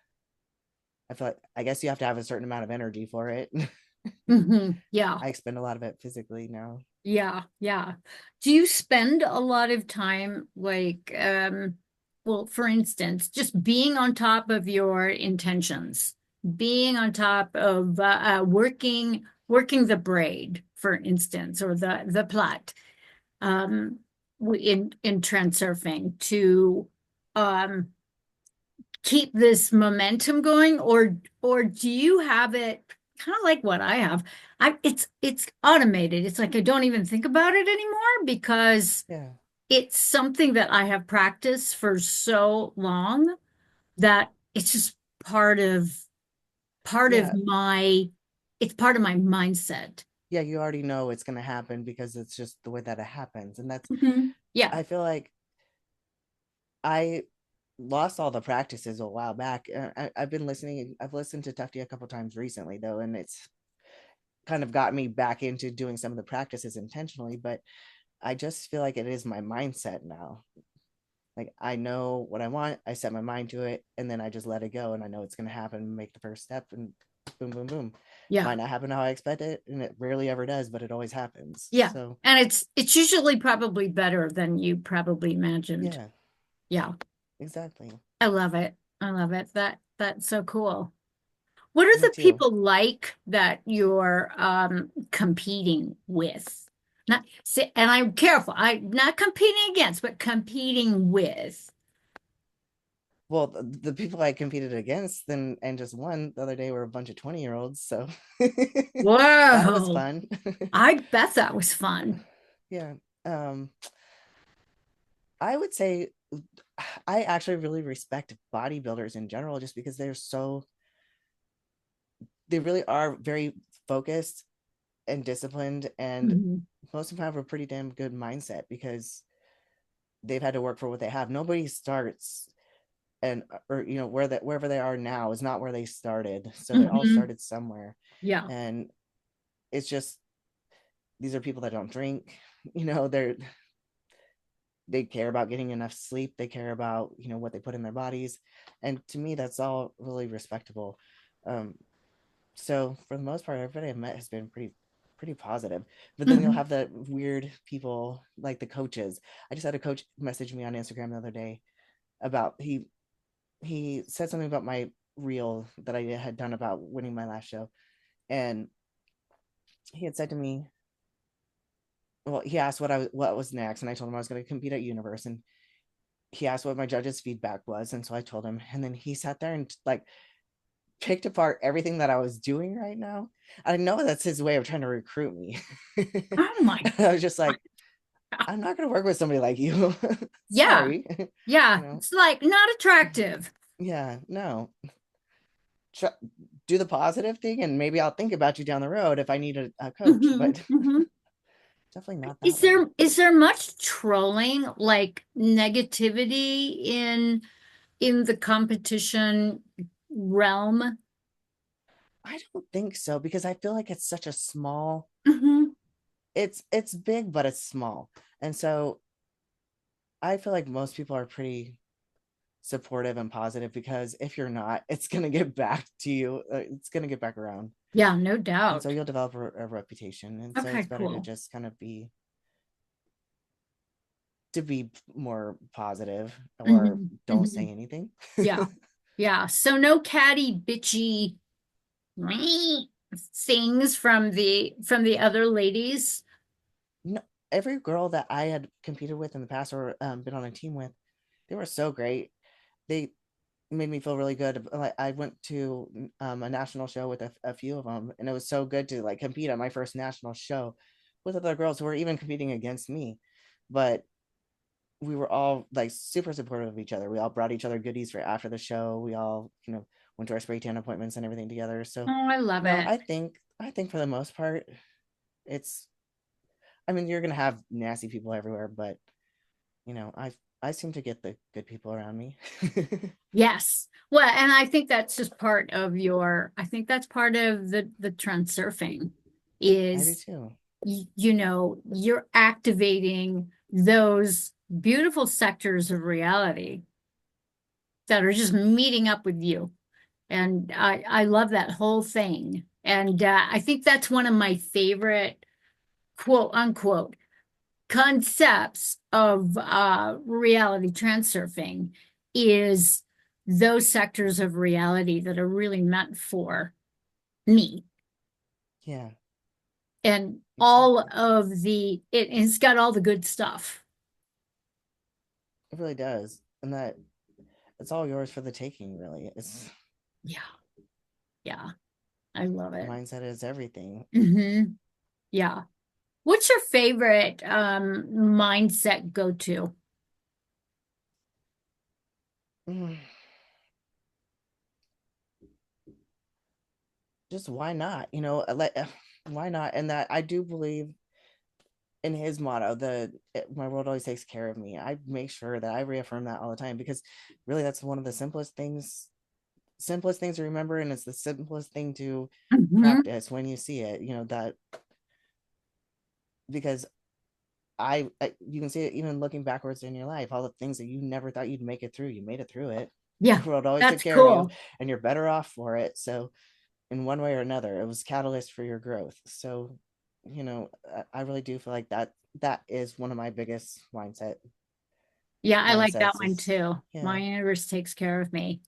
Speaker 2: I feel like I guess you have to have a certain amount of energy for it.
Speaker 1: Hmm. Yeah.
Speaker 2: I expend a lot of it physically now.
Speaker 1: Yeah, yeah. Do you spend a lot of time like well, for instance, just being on top of your intentions, being on top of working the braid, for instance, or the plait, um in transurfing to um keep this momentum going, or do you have it kind of like what I have? It's automated. It's like I don't even think about it anymore because
Speaker 2: Yeah.
Speaker 1: it's something that I have practiced for so long that it's just part of
Speaker 2: Yeah.
Speaker 1: my it's part of my mindset.
Speaker 2: Yeah. You already know it's going to happen because it's just the way that it happens. And
Speaker 1: Mhm. Yeah.
Speaker 2: I feel like I lost all the practices a while back. I've been listening. I've listened to Tufty a couple times recently though, and it's kind of got me back into doing some of the practices intentionally. But I just feel like it is my mindset now. Like I know what I want, I set my mind to it, and then I just let it go, and I know it's going to happen. Make the first step, and boom, boom, boom.
Speaker 1: Yeah.
Speaker 2: Might not happen how I expect it, and it rarely ever does, but it always happens.
Speaker 1: Yeah.
Speaker 2: So
Speaker 1: And it's usually probably better than you probably imagined.
Speaker 2: yeah,
Speaker 1: Yeah.
Speaker 2: exactly.
Speaker 1: I love it. I love it. That's so cool. What are
Speaker 2: Me
Speaker 1: the
Speaker 2: too.
Speaker 1: people like that you're competing with? Not say, and I'm careful. I'm not competing against, but competing with.
Speaker 2: Well, the people I competed against then and just won the other day were a bunch of 20-year-olds, so that was
Speaker 1: Whoa.
Speaker 2: fun.
Speaker 1: I bet that was fun.
Speaker 2: Yeah. Um, I would say I actually really respect bodybuilders in general just because they really are very focused and disciplined, and
Speaker 1: Mhm.
Speaker 2: most of them have a pretty damn good mindset because they've had to work for what they have. Nobody starts and or where that wherever they are now is not where they started, so they all
Speaker 1: Mhm.
Speaker 2: started somewhere.
Speaker 1: Yeah.
Speaker 2: And it's just these are people that don't drink. They care about getting enough sleep, they care about what they put in their bodies, and to me that's all really respectable. Um, so for the most part, everybody I've met has been pretty positive. But then you'll
Speaker 1: Mhm.
Speaker 2: have the weird people like the coaches. I just had a coach message me on Instagram the other day about he said something about my reel that I had done about winning my last show, and he had said to me, well, he asked what was next, and I told him I was going to compete at Universe, and he asked what my judges' feedback was, and so I told him, and then he sat there and like picked apart everything that I was doing right now. I know that's his way of trying to recruit me.
Speaker 1: Oh my.
Speaker 2: I was just like, I'm not going to work with somebody like you.
Speaker 1: Yeah.
Speaker 2: Sorry.
Speaker 1: Yeah.
Speaker 2: you know,
Speaker 1: It's like not attractive.
Speaker 2: yeah, no. Tr- do the positive thing, and maybe I'll think about you down the road if I need a coach,
Speaker 1: Hmm.
Speaker 2: but
Speaker 1: Hmm.
Speaker 2: definitely not that
Speaker 1: Is
Speaker 2: way.
Speaker 1: there much trolling, like negativity in the competition realm?
Speaker 2: I don't think so because I feel like it's such a small,
Speaker 1: Hmm.
Speaker 2: it's big, but it's small. And so I feel like most people are pretty supportive and positive because if you're not, it's going to get back to you. It's going to get back around.
Speaker 1: Yeah, no
Speaker 2: And so
Speaker 1: doubt.
Speaker 2: you'll develop a reputation. And so it's
Speaker 1: Okay,
Speaker 2: better to
Speaker 1: cool.
Speaker 2: just kind of be more positive or
Speaker 1: Hmm.
Speaker 2: don't
Speaker 1: Hmm.
Speaker 2: say anything.
Speaker 1: Yeah. Yeah. So no catty, bitchy things from the other ladies.
Speaker 2: No, every girl that I had competed with in the past or been on a team with, they were so great. They made me feel really good. Like I went to a national show with a few of them, and it was so good to like compete at my first national show with other girls who were even competing against me. But we were all like super supportive of each other. We all brought each other goodies for after the show. We all, went to our spray tan appointments and everything together. So,
Speaker 1: Oh, I love it.
Speaker 2: I think for the most part, it's. I mean, you're gonna have nasty people everywhere, but I seem to get the good people around me.
Speaker 1: Yes. Well, and I think that's just part of I think that's part of the transurfing
Speaker 2: I do
Speaker 1: is,
Speaker 2: too.
Speaker 1: you're activating those beautiful sectors of reality that are just meeting up with you. And I love that whole thing. And I think that's one of my favorite quote unquote concepts of reality transurfing is those sectors of reality that are really meant for me.
Speaker 2: Yeah,
Speaker 1: And all
Speaker 2: exactly.
Speaker 1: of it's got all the good stuff.
Speaker 2: It really does, and that it's all yours for the taking. Really, it's
Speaker 1: Yeah, yeah, I love it.
Speaker 2: mindset is everything.
Speaker 1: Hmm. Yeah. What's your favorite mindset go to?
Speaker 2: Mm, just why not? Why not? And that I do believe in his motto, my world always takes care of me. I make sure that I reaffirm that all the time, because really that's one of the simplest things to remember, and it's the simplest thing to
Speaker 1: Hmm.
Speaker 2: practice when you see it, that because you can see it even looking backwards in your life, all the things that you never thought you'd make it through, you made it through it. The
Speaker 1: Yeah,
Speaker 2: world always took
Speaker 1: that's
Speaker 2: care of you,
Speaker 1: cool.
Speaker 2: and you're better off for it. So in one way or another, it was catalyst for your growth. So I really do feel like that is one of my biggest
Speaker 1: Yeah, I like that
Speaker 2: mindsets
Speaker 1: one
Speaker 2: is,
Speaker 1: too.
Speaker 2: yeah,
Speaker 1: My universe takes care of me,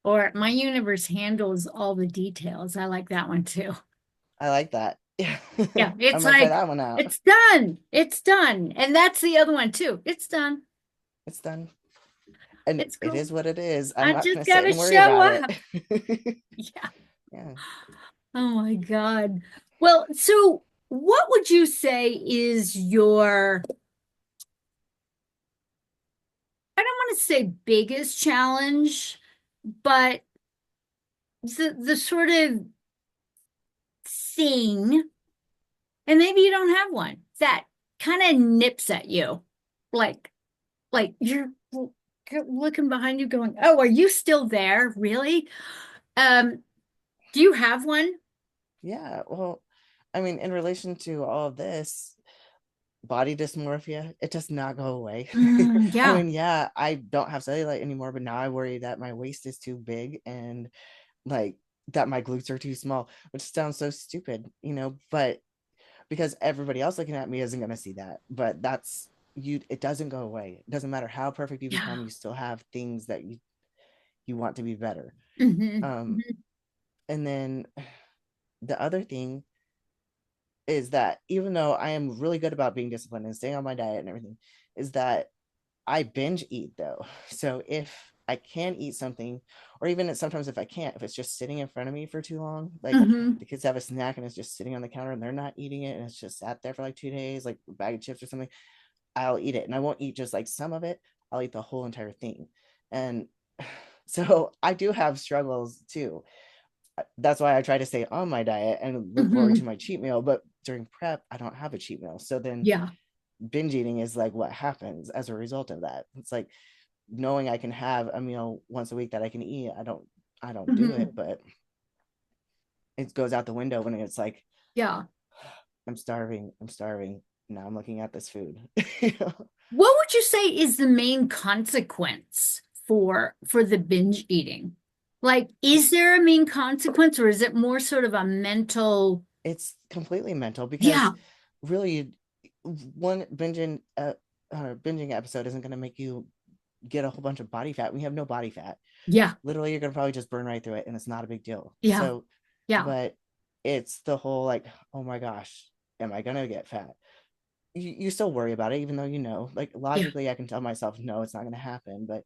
Speaker 1: or my universe handles all the details. I like that one too.
Speaker 2: I like that. Yeah.
Speaker 1: Yeah,
Speaker 2: I
Speaker 1: it's
Speaker 2: might try
Speaker 1: like,
Speaker 2: that one out.
Speaker 1: it's done. It's done. And that's the other one too. It's done.
Speaker 2: It's done, and
Speaker 1: It's
Speaker 2: it
Speaker 1: cool.
Speaker 2: is what it is. I'm
Speaker 1: I
Speaker 2: not
Speaker 1: just
Speaker 2: going to sit
Speaker 1: gotta
Speaker 2: and worry
Speaker 1: show
Speaker 2: about it.
Speaker 1: up. Yeah.
Speaker 2: Yeah.
Speaker 1: Oh my God. Well, so what would you say is your, I don't want to say biggest challenge, but the sort of thing, and maybe you don't have one, that kind of nips at you. Like, you're looking behind you going, "Oh, are you still there? Really?" Um, do you have one?
Speaker 2: Yeah. Well, I mean, in relation to all of this, body dysmorphia, it does not go away. I
Speaker 1: Yeah.
Speaker 2: mean, yeah, I don't have cellulite anymore, but now I worry that my waist is too big, and like that my glutes are too small, which sounds so stupid, but because everybody else looking at me isn't going to see that. But that's you, it doesn't go away. It doesn't matter how perfect you become,
Speaker 1: Yeah.
Speaker 2: you still have things that you want to be better.
Speaker 1: Hmm.
Speaker 2: Um, and then the other thing is that even though I am really good about being disciplined and staying on my diet and everything, is that I binge eat though. So if I can eat something, or even sometimes if I can't, if it's just sitting in front of me for too long, like
Speaker 1: Hmm.
Speaker 2: the kids have a snack and it's just sitting on the counter and they're not eating it and it's just sat there for like 2 days, like a bag of chips or something, I'll eat it. And I won't eat just like some of it, I'll eat the whole entire thing. And so I do have struggles too. That's why I try to stay on my diet and look forward to
Speaker 1: Hmm.
Speaker 2: my cheat meal. But during prep, I don't have a cheat meal. So then
Speaker 1: Yeah.
Speaker 2: binge eating is like what happens as a result of that. It's like knowing I can have a meal once a week that I can eat. I don't do it,
Speaker 1: Hmm.
Speaker 2: but it goes out the window when it's like
Speaker 1: Yeah.
Speaker 2: I'm starving. I'm starving. Now I'm looking at this food.
Speaker 1: What would you say is the main consequence for the binge eating? Like, is there a main consequence, or is it more sort of a mental?
Speaker 2: It's completely mental, because
Speaker 1: Yeah.
Speaker 2: really one binging episode isn't going to make you get a whole bunch of body fat. We have no body fat.
Speaker 1: Yeah.
Speaker 2: Literally, you're going to probably just burn right through it, and it's not a big deal.
Speaker 1: Yeah.
Speaker 2: So,
Speaker 1: Yeah.
Speaker 2: but it's the whole like, oh my gosh, am I going to get fat? You still worry about it, even though like
Speaker 1: Yeah.
Speaker 2: logically I can tell myself no, it's not going to happen. But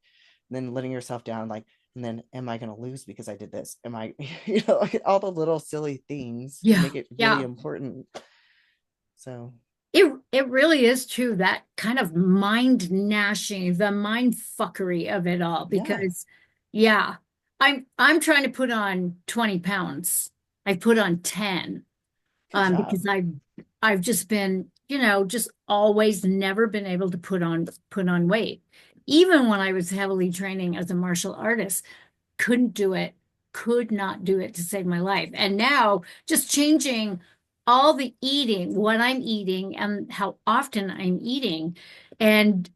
Speaker 2: then letting yourself down, like, and then am I going to lose because I did this? Am I, like all the little silly things
Speaker 1: Yeah.
Speaker 2: make it really
Speaker 1: Yeah.
Speaker 2: important. So
Speaker 1: It really is true, that kind of mind gnashing, the mind fuckery of it all.
Speaker 2: yeah,
Speaker 1: Because yeah, I'm trying to put on 20 pounds. I put on 10,
Speaker 2: good job.
Speaker 1: because I've just been, just always never been able to put on weight. Even when I was heavily training as a martial artist, couldn't do it, could not do it to save my life. And now just changing all the eating, what I'm eating and how often I'm eating. And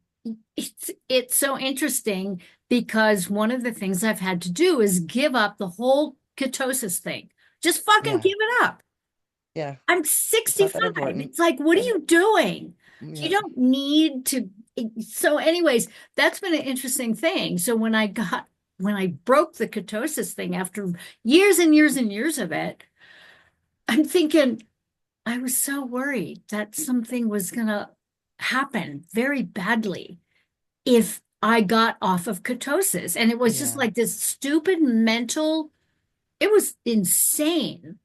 Speaker 1: it's so interesting, because one of the things I've had to do is give up the whole ketosis thing. Just fucking
Speaker 2: Yeah,
Speaker 1: give it up.
Speaker 2: yeah,
Speaker 1: I'm
Speaker 2: it's not that
Speaker 1: 65.
Speaker 2: important.
Speaker 1: It's like, what are
Speaker 2: And
Speaker 1: you doing? You
Speaker 2: yeah,
Speaker 1: don't need to. So, anyways, that's been an interesting thing. So when I broke the ketosis thing after years and years and years of it, I'm thinking I was so worried that something was gonna happen very badly if I got off of ketosis. And it was just
Speaker 2: yeah,
Speaker 1: like this stupid mental, it was insane.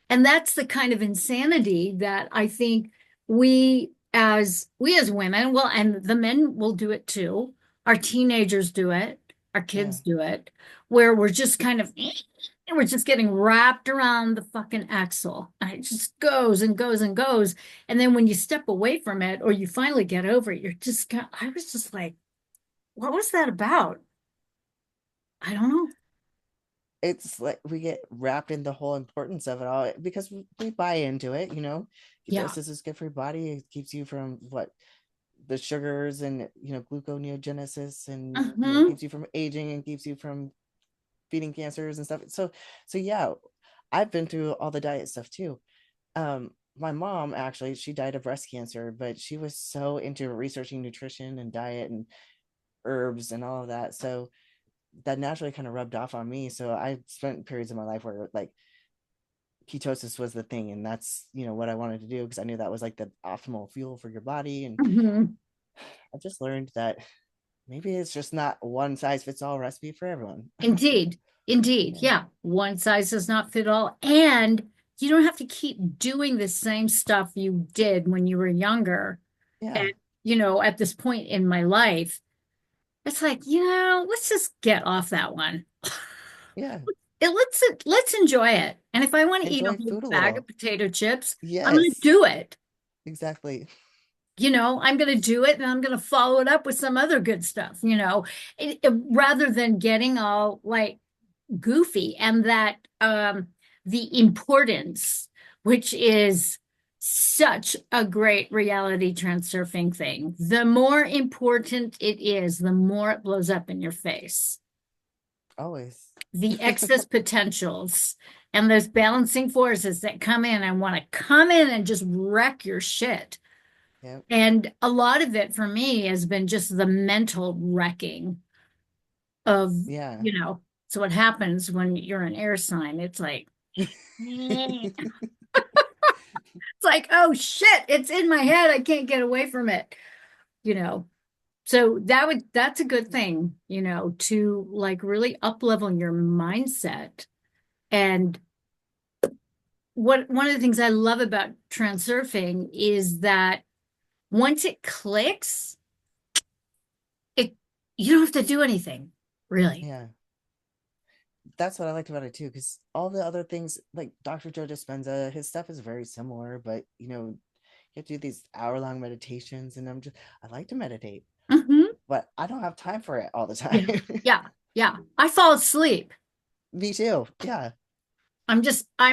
Speaker 1: And that's the kind of insanity that I think we as women, well, and the men will do it too. Our teenagers do it, our
Speaker 2: yeah,
Speaker 1: kids do it, where we're just kind of And we're just getting wrapped around the fucking axle. And it just goes and goes and goes. And then when you step away from it or you finally get over it, you're just I was just like, what was that about? I don't know.
Speaker 2: It's like we get wrapped in the whole importance of it all because we buy into it,
Speaker 1: Yeah.
Speaker 2: ketosis is good for your body. It keeps you from what the sugars and gluconeogenesis, and
Speaker 1: Hmm.
Speaker 2: keeps you from aging and keeps you from feeding cancers and stuff. So yeah, I've been through all the diet stuff too. My mom, actually, she died of breast cancer, but she was so into researching nutrition and diet and herbs and all of that, so that naturally kind of rubbed off on me. So I spent periods of my life where like ketosis was the thing, and that's what I wanted to do because I knew that was like the optimal fuel for your body. And
Speaker 1: Hmm.
Speaker 2: I just learned that maybe it's just not one size fits all recipe for everyone.
Speaker 1: Indeed. Indeed.
Speaker 2: Yeah.
Speaker 1: Yeah. One size does not fit all. And you don't have to keep doing the same stuff you did when you were younger.
Speaker 2: Yeah.
Speaker 1: And, at this point in my life, it's like, let's just get off that one.
Speaker 2: Yeah.
Speaker 1: Let's enjoy it. And if I want to eat a
Speaker 2: Enjoy
Speaker 1: whole
Speaker 2: food a
Speaker 1: bag of
Speaker 2: little.
Speaker 1: potato chips, I'm going to
Speaker 2: Yes,
Speaker 1: do it.
Speaker 2: exactly.
Speaker 1: I'm going to do it and I'm going to follow it up with some other good stuff, rather than getting all like goofy and that the importance, which is such a great reality transurfing thing. The more important it is, the more it blows up in your face.
Speaker 2: Always.
Speaker 1: The excess potentials and those balancing forces that come in and want to come in and just wreck your shit.
Speaker 2: Yep.
Speaker 1: And a lot of it for me has been just the mental wrecking of,
Speaker 2: Yeah.
Speaker 1: you know, so what happens when you're an air sign? It's like, it's like, oh shit, it's in my head. I can't get away from it, you know. So that's a good thing, to like really up level your mindset. And one of the things I love about transurfing is that once it clicks, it you don't have to do anything, really.
Speaker 2: Yeah. That's what I liked about it too, because all the other things like Dr. Joe Dispenza, his stuff is very similar, but you have to do these hour-long meditations, and I like to meditate,
Speaker 1: Hmm.
Speaker 2: but I don't have time for it all the time.
Speaker 1: Yeah, yeah, yeah. I fall asleep.
Speaker 2: Me too. Yeah.
Speaker 1: I'm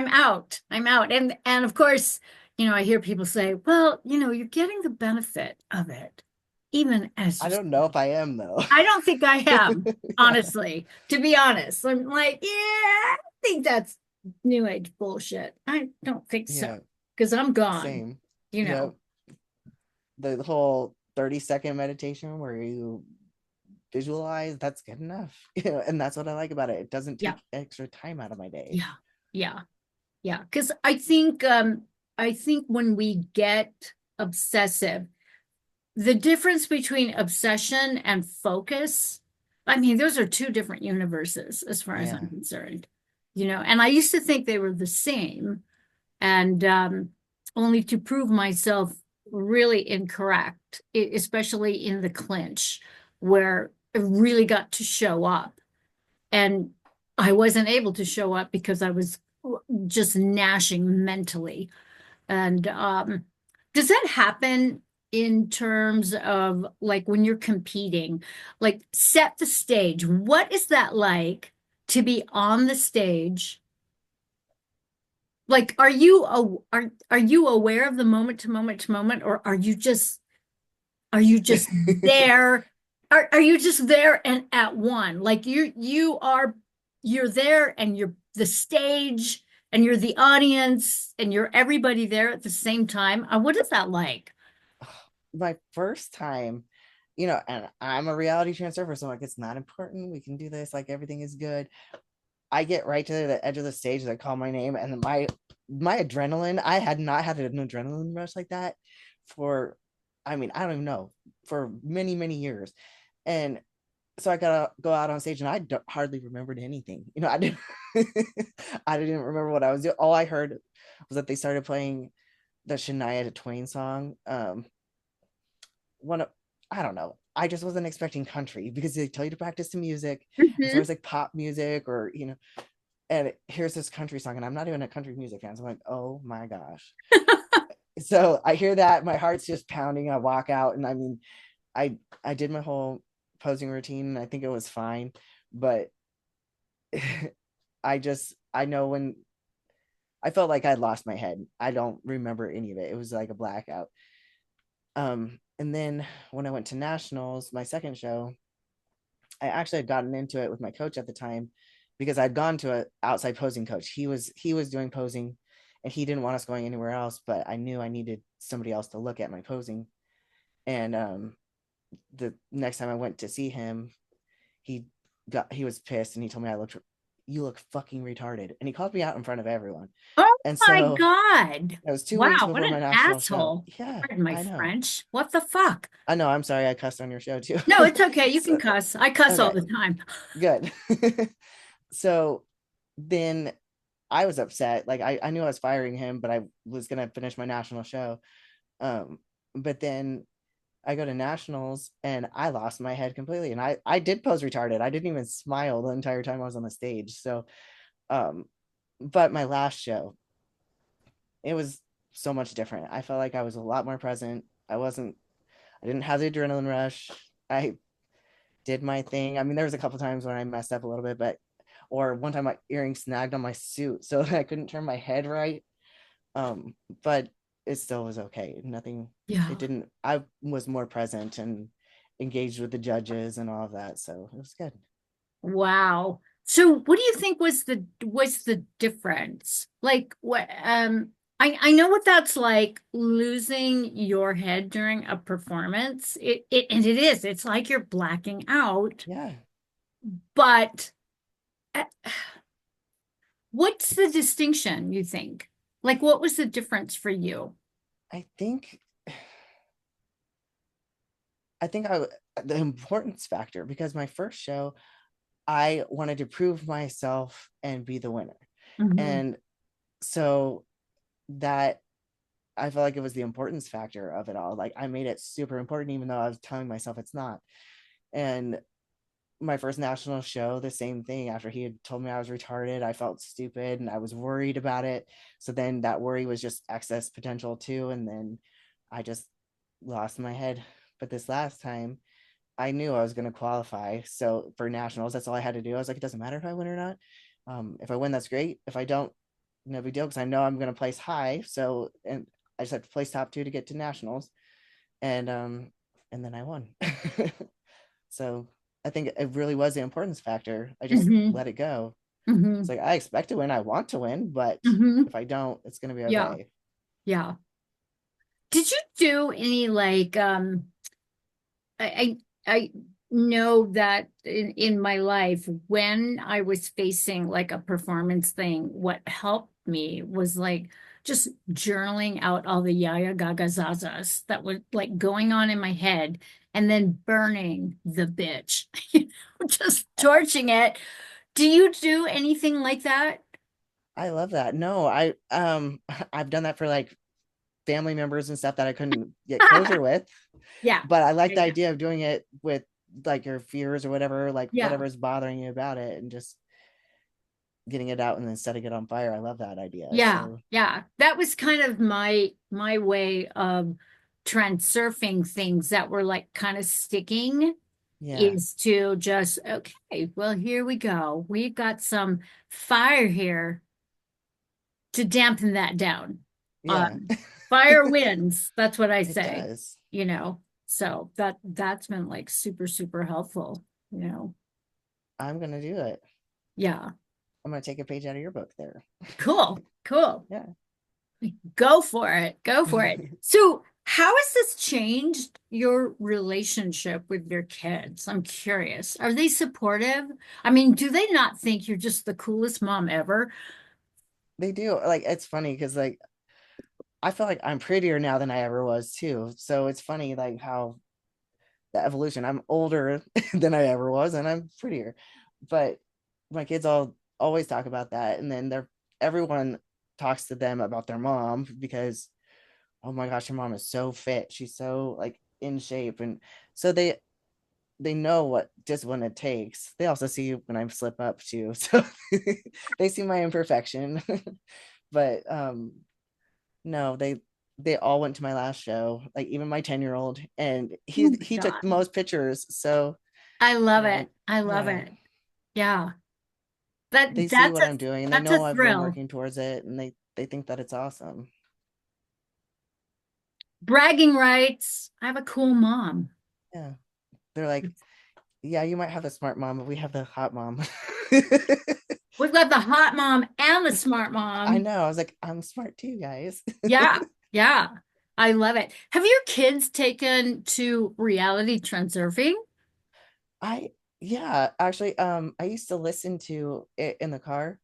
Speaker 1: out. I'm out. And of course, I hear people say, well, you're getting the benefit of it, even as
Speaker 2: I
Speaker 1: you
Speaker 2: don't know
Speaker 1: sleep.
Speaker 2: if I am though.
Speaker 1: I don't think I am,
Speaker 2: Yeah.
Speaker 1: honestly, to be honest. I'm like, yeah, I think that's new age bullshit. I don't think so.
Speaker 2: Yeah.
Speaker 1: Because I'm gone,
Speaker 2: Same.
Speaker 1: you
Speaker 2: Yep.
Speaker 1: know.
Speaker 2: The whole 30-second meditation where you visualize, that's good enough. And that's what I like about it. It doesn't
Speaker 1: Yeah,
Speaker 2: take extra time out of my day.
Speaker 1: yeah, yeah, yeah. Because I think when we get obsessive, the difference between obsession and focus, I mean, those are two different universes as far as I'm
Speaker 2: Yeah.
Speaker 1: concerned. And I used to think they were the same, and only to prove myself really incorrect, especially in the clinch, where it really got to show up. And I wasn't able to show up because I was just gnashing mentally. And does that happen in terms of like when you're competing? Like, set the stage. What is that like to be on the stage? Like, are you aware of the moment to moment to moment, or are you just there? Are you just there and at one? Like you're there and you're the stage and you're the audience and you're everybody there at the same time. What is that like?
Speaker 2: My first time, and I'm a reality transfer, so I'm like, it's not important. We can do this. Like everything is good. I get right to the edge of the stage. They call my name, and my adrenaline. I had not had an adrenaline rush like that for, I mean, I don't even know, for many many years. And so I gotta go out on stage, and hardly remembered anything. I didn't. I didn't remember what I was doing. All I heard was that they started playing the Shania Twain song. One of I don't know. I just wasn't expecting country because they tell you to practice the music. It's
Speaker 1: Mhm.
Speaker 2: always like pop music or and here's this country song, and I'm not even a country music fan. So I'm like, oh my gosh. So I hear that, my heart's just pounding. I walk out, and I mean, I I did my whole posing routine, and I think it was fine, but I know when I felt like I'd lost my head. I don't remember any of it. It was like a blackout. And then when I went to nationals, my second show, I actually had gotten into it with my coach at the time because I'd gone to an outside posing coach. He was doing posing, and he didn't want us going anywhere else, but I knew I needed somebody else to look at my posing. And the next time I went to see him, he he was pissed, and he told me, you look fucking retarded, and he called me out in front of everyone.
Speaker 1: Oh
Speaker 2: And
Speaker 1: my
Speaker 2: so
Speaker 1: God.
Speaker 2: it was 2 weeks
Speaker 1: Wow, what
Speaker 2: before
Speaker 1: an
Speaker 2: my national show.
Speaker 1: asshole.
Speaker 2: Yeah,
Speaker 1: Pardon my
Speaker 2: I know.
Speaker 1: French. What the fuck?
Speaker 2: I know. I'm sorry I cussed on your show too.
Speaker 1: No, it's okay. You can
Speaker 2: So,
Speaker 1: cuss. I cuss all
Speaker 2: okay,
Speaker 1: the time.
Speaker 2: good. So then I was upset. Like I knew I was firing him, but I was gonna finish my national show. Um, but then I go to nationals, and I lost my head completely. And I did pose retarded. I didn't even smile the entire time I was on the stage. So um, but my last show, it was so much different. I felt like I was a lot more present. I didn't have the adrenaline rush. I did my thing. I mean, there was a couple times when I messed up a little bit, but or one time my earring snagged on my suit, so I couldn't turn my head right. Um, but it still was okay. Nothing. It
Speaker 1: Yeah.
Speaker 2: didn't. I was more present and engaged with the judges and all of that, so it was good.
Speaker 1: Wow. So what do you think was the difference? Like what I know what that's like losing your head during a performance. It and it is. It's like you're blacking out.
Speaker 2: Yeah,
Speaker 1: But uh, what's the distinction, you think? Like what was the difference for you?
Speaker 2: I think. I think I the importance factor, because my first show, I wanted to prove myself and be the winner.
Speaker 1: Hmm.
Speaker 2: And so that I felt like it was the importance factor of it all. Like I made it super important, even though I was telling myself it's not. And my first national show, the same thing. After he had told me I was retarded, I felt stupid and I was worried about it. So then that worry was just excess potential too. And then I just lost my head. But this last time, I knew I was going to qualify. So for nationals, that's all I had to do. I was like, it doesn't matter if I win or not. If I win, that's great. If I don't, no big deal, because I know I'm going to place high. So, and I just have to place top two to get to nationals. And then I won. So I think it really was the importance factor. I just
Speaker 1: Hmm.
Speaker 2: let it go. It's
Speaker 1: Hmm.
Speaker 2: like, I expect to win. I want to win, but
Speaker 1: Hmm.
Speaker 2: if I don't, it's going to be
Speaker 1: Yeah.
Speaker 2: okay.
Speaker 1: Yeah. Did you do any like I know that in my life, when I was facing like a performance thing, what helped me was like just journaling out all the yaya gaga zazas that were like going on in my head and then burning the bitch, just torching it. Do you do anything like that?
Speaker 2: I love that. No, I've done that for like family members and stuff that I couldn't get closure with.
Speaker 1: Yeah.
Speaker 2: But I like the
Speaker 1: Yeah.
Speaker 2: idea of doing it with like your fears or whatever, like
Speaker 1: Yeah.
Speaker 2: whatever's bothering you about it, and just getting it out and then setting it on fire. I love that idea.
Speaker 1: Yeah,
Speaker 2: So
Speaker 1: yeah. That was kind of my way of transurfing things that were like kind of sticking
Speaker 2: yeah,
Speaker 1: is to just, okay, well, here we go. We've got some fire here to dampen that down.
Speaker 2: yeah,
Speaker 1: Um, Fire wins. That's what I
Speaker 2: it
Speaker 1: say,
Speaker 2: does.
Speaker 1: you know. So that's been like super, super helpful, you know.
Speaker 2: I'm gonna do it.
Speaker 1: Yeah.
Speaker 2: I'm gonna take a page out of your book there.
Speaker 1: Cool. Cool.
Speaker 2: Yeah.
Speaker 1: Go for it. Go for it. So, how has this changed your relationship with your kids? I'm curious. Are they supportive? I mean, do they not think you're just the coolest mom ever?
Speaker 2: They do. Like it's funny because like I feel like I'm prettier now than I ever was too. So it's funny like how the evolution. I'm older than I ever was, and I'm prettier. But my kids all always talk about that, and then everyone talks to them about their mom because, oh my gosh, your mom is so fit. She's so like in shape, and so they know what discipline it takes. They also see when I slip up too, so they see my imperfection. But no, they all went to my last show, like even my 10-year-old, and
Speaker 1: Oh my
Speaker 2: he took the
Speaker 1: God.
Speaker 2: most pictures. So
Speaker 1: I love
Speaker 2: yeah,
Speaker 1: it. I love
Speaker 2: yeah,
Speaker 1: it. Yeah.
Speaker 2: they see
Speaker 1: That's
Speaker 2: what I'm doing, and they
Speaker 1: that's a
Speaker 2: know I've been
Speaker 1: thrill.
Speaker 2: working towards it, and they think that it's awesome.
Speaker 1: Bragging rights. I have a cool mom.
Speaker 2: Yeah, they're like, yeah, you might have the smart mom, but we have the hot mom.
Speaker 1: We've got the hot mom and the smart
Speaker 2: I
Speaker 1: mom.
Speaker 2: know. I was like, I'm smart too, guys.
Speaker 1: Yeah. Yeah. I love it. Have your kids taken to reality transurfing?
Speaker 2: I yeah, actually, I used to listen to it in the car.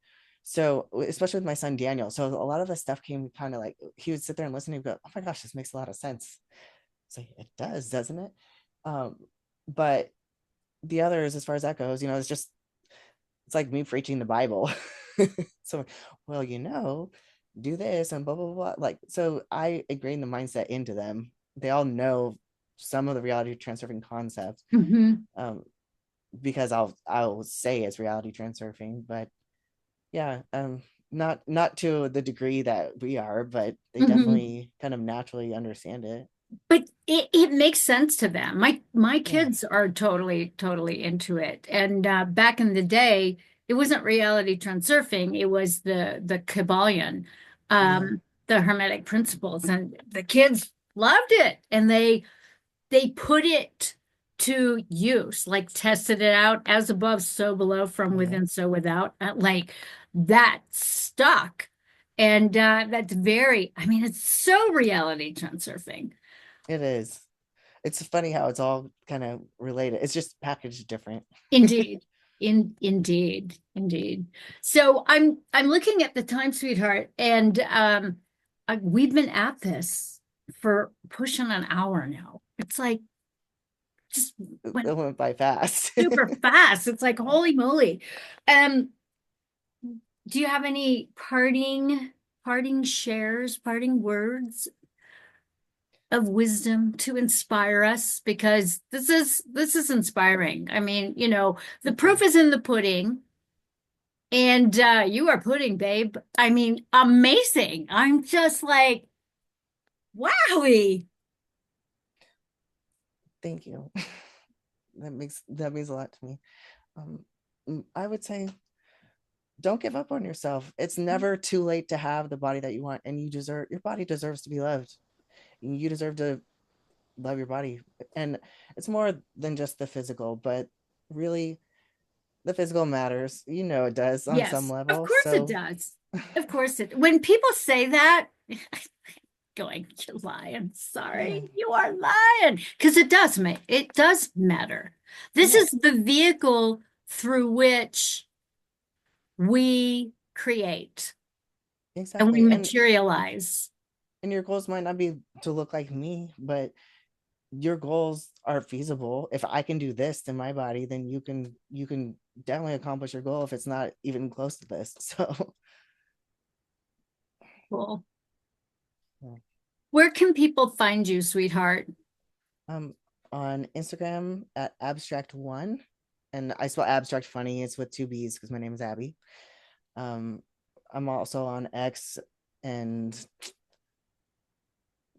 Speaker 2: So especially with my son Daniel. So a lot of the stuff came kind of like he would sit there and listen and go, oh my gosh, this makes a lot of sense. It's like it does, doesn't it? Um, but the others, as far as that goes, it's like me preaching the Bible. So, well, do this and blah blah blah. Like, so I ingrained the mindset into them. They all know some of the reality transurfing concepts.
Speaker 1: Hmm.
Speaker 2: Um, because I'll say it's reality transurfing, but yeah, not to the degree that we are, but they
Speaker 1: Hmm.
Speaker 2: definitely kind of naturally understand it.
Speaker 1: But it makes sense to them. My
Speaker 2: Yeah,
Speaker 1: kids are totally into it. And back in the day, it wasn't reality transurfing. It was the Kabbalion,
Speaker 2: yeah,
Speaker 1: the Hermetic principles, and the kids loved it. And they put it to use, like tested it out as above, so below, from
Speaker 2: yeah.
Speaker 1: within, so without. Like that stuck. And that's very, I mean, it's so reality transurfing.
Speaker 2: It is. It's funny how it's all kind of related. It's just packaged different.
Speaker 1: Indeed. Indeed. So I'm looking at the time, sweetheart, and we've been at this for pushing an hour now. It's like just
Speaker 2: It
Speaker 1: went
Speaker 2: went by fast.
Speaker 1: super fast. It's like holy moly. Um, do you have any parting shares, parting words of wisdom to inspire us? Because this is inspiring. I mean, the
Speaker 2: Thank you.
Speaker 1: proof is in the pudding. And you are pudding, babe. I mean, amazing. I'm just like, wowie.
Speaker 2: Thank you. That means a lot to me. Um, I would say don't give up on yourself. It's never too late to have the body that you want, and your body deserves to be loved. You deserve to love your body. And it's more than just the physical, but really the physical matters. It does on some
Speaker 1: Yes, of
Speaker 2: level.
Speaker 1: course it
Speaker 2: So
Speaker 1: does. Of course it. When people say that, going, you're lying.
Speaker 2: yeah,
Speaker 1: Sorry, you are lying. Because it does matter. This
Speaker 2: yeah,
Speaker 1: is the vehicle through which we create and we
Speaker 2: exactly.
Speaker 1: materialize.
Speaker 2: And your goals might not be to look like me, but your goals are feasible. If I can do this to my body, then you can definitely accomplish your goal if it's not even close to this. So
Speaker 1: Cool.
Speaker 2: yeah.
Speaker 1: Where can people find you, sweetheart?
Speaker 2: um on Instagram at abstract1, and I spell abstract funny. It's with two B's because my name is Abbie. I'm also on X and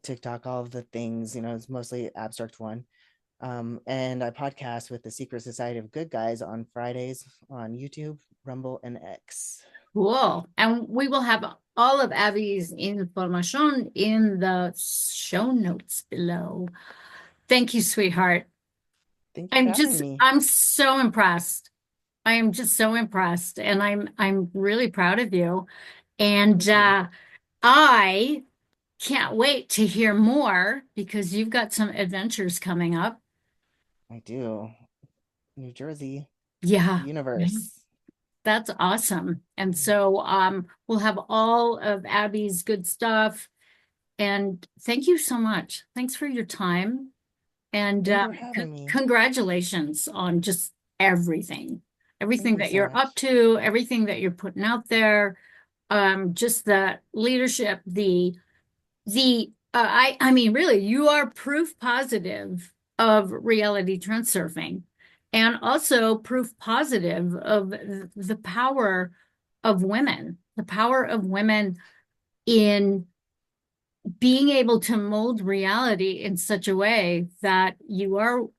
Speaker 2: TikTok, all of the things. It's mostly abstract one. And I podcast with the Secret Society of Good Guys on Fridays on YouTube, Rumble, and X.
Speaker 1: Cool. And we will have all of Abby's information in the show notes below. Thank you, sweetheart.
Speaker 2: Thank you for having me.
Speaker 1: I'm so impressed. I am just so impressed, and I'm really proud of you. And
Speaker 2: Thank you.
Speaker 1: I can't wait to hear more because you've got some adventures coming up.
Speaker 2: I do. New Jersey
Speaker 1: Yeah.
Speaker 2: universe.
Speaker 1: That's awesome. And so we'll have all of Abby's good stuff. And thank you so much. Thanks for your time. And
Speaker 2: Thank you for having me.
Speaker 1: congratulations on just everything,
Speaker 2: Thank
Speaker 1: everything
Speaker 2: you
Speaker 1: that
Speaker 2: so
Speaker 1: you're up
Speaker 2: much.
Speaker 1: to, everything that you're putting out there. Just the leadership, I mean, really, you are proof positive of reality transurfing. and also proof positive of the power of women in being able to mold reality in such a way that you are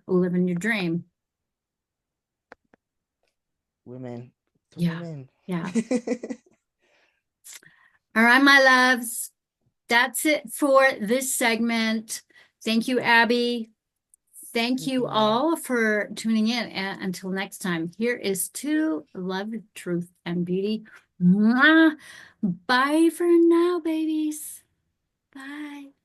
Speaker 1: living your dream.
Speaker 2: Women to
Speaker 1: Yeah.
Speaker 2: women.
Speaker 1: Yeah. All right, my loves. That's it for this segment. Thank you, Abbie. Thank
Speaker 2: Thank
Speaker 1: you
Speaker 2: you.
Speaker 1: all for tuning in. And until next time, here is to love, truth, and beauty. Mwah. Bye for now, babies. Bye.